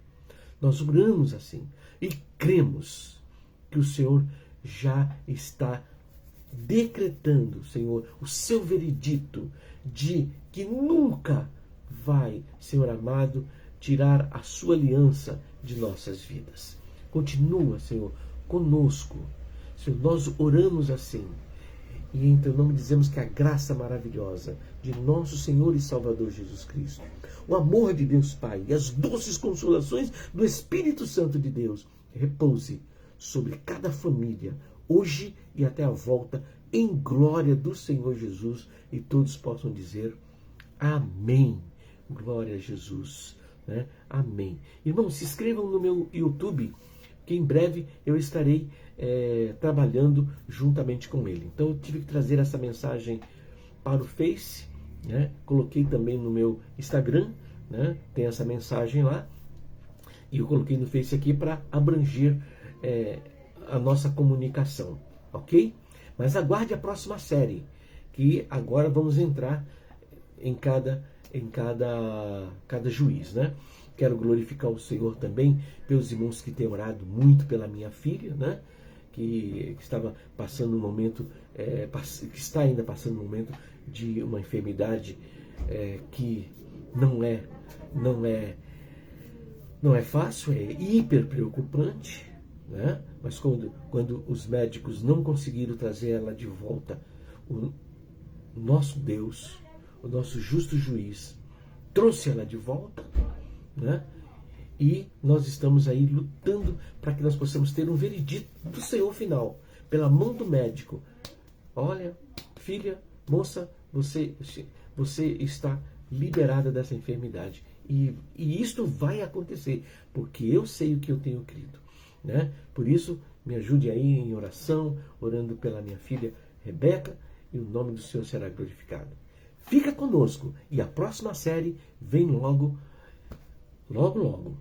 Speaker 1: Nós oramos assim e cremos que o Senhor já está decretando, Senhor, o seu veredito de que nunca vai, Senhor amado, tirar a sua aliança de nossas vidas. Continua, Senhor, conosco. Senhor, nós oramos assim. E em teu nome dizemos que a graça maravilhosa de nosso Senhor e Salvador Jesus Cristo, o amor de Deus Pai e as doces consolações do Espírito Santo de Deus repouse sobre cada família, hoje e até a volta, em glória do Senhor Jesus, e todos possam dizer amém. Glória a Jesus. Né? Amém. Irmãos, se inscrevam no meu YouTube, que em breve eu estarei trabalhando juntamente com ele. Então eu tive que trazer essa mensagem para o Face, né? Coloquei também no meu Instagram, né? Tem essa mensagem lá, e eu coloquei no Face aqui para abranger a nossa comunicação, ok? Mas aguarde a próxima série, que agora vamos entrar em cada juiz, né? Quero glorificar o Senhor também pelos irmãos que têm orado muito pela minha filha, né? Que estava passando um momento, que está ainda passando um momento de uma enfermidade que não é fácil, é hiper preocupante, né? Mas quando os médicos não conseguiram trazer ela de volta, o nosso Deus, o nosso justo juiz, trouxe ela de volta, né? E nós estamos aí lutando para que nós possamos ter um veredito do Senhor final, pela mão do médico. Olha, filha, moça, você está liberada dessa enfermidade. E isto vai acontecer, porque eu sei o que eu tenho crido, né? Por isso, me ajude aí em oração, orando pela minha filha Rebeca, e o nome do Senhor será glorificado. Fica conosco, e a próxima série vem logo, logo, logo.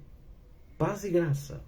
Speaker 1: Paz e graça.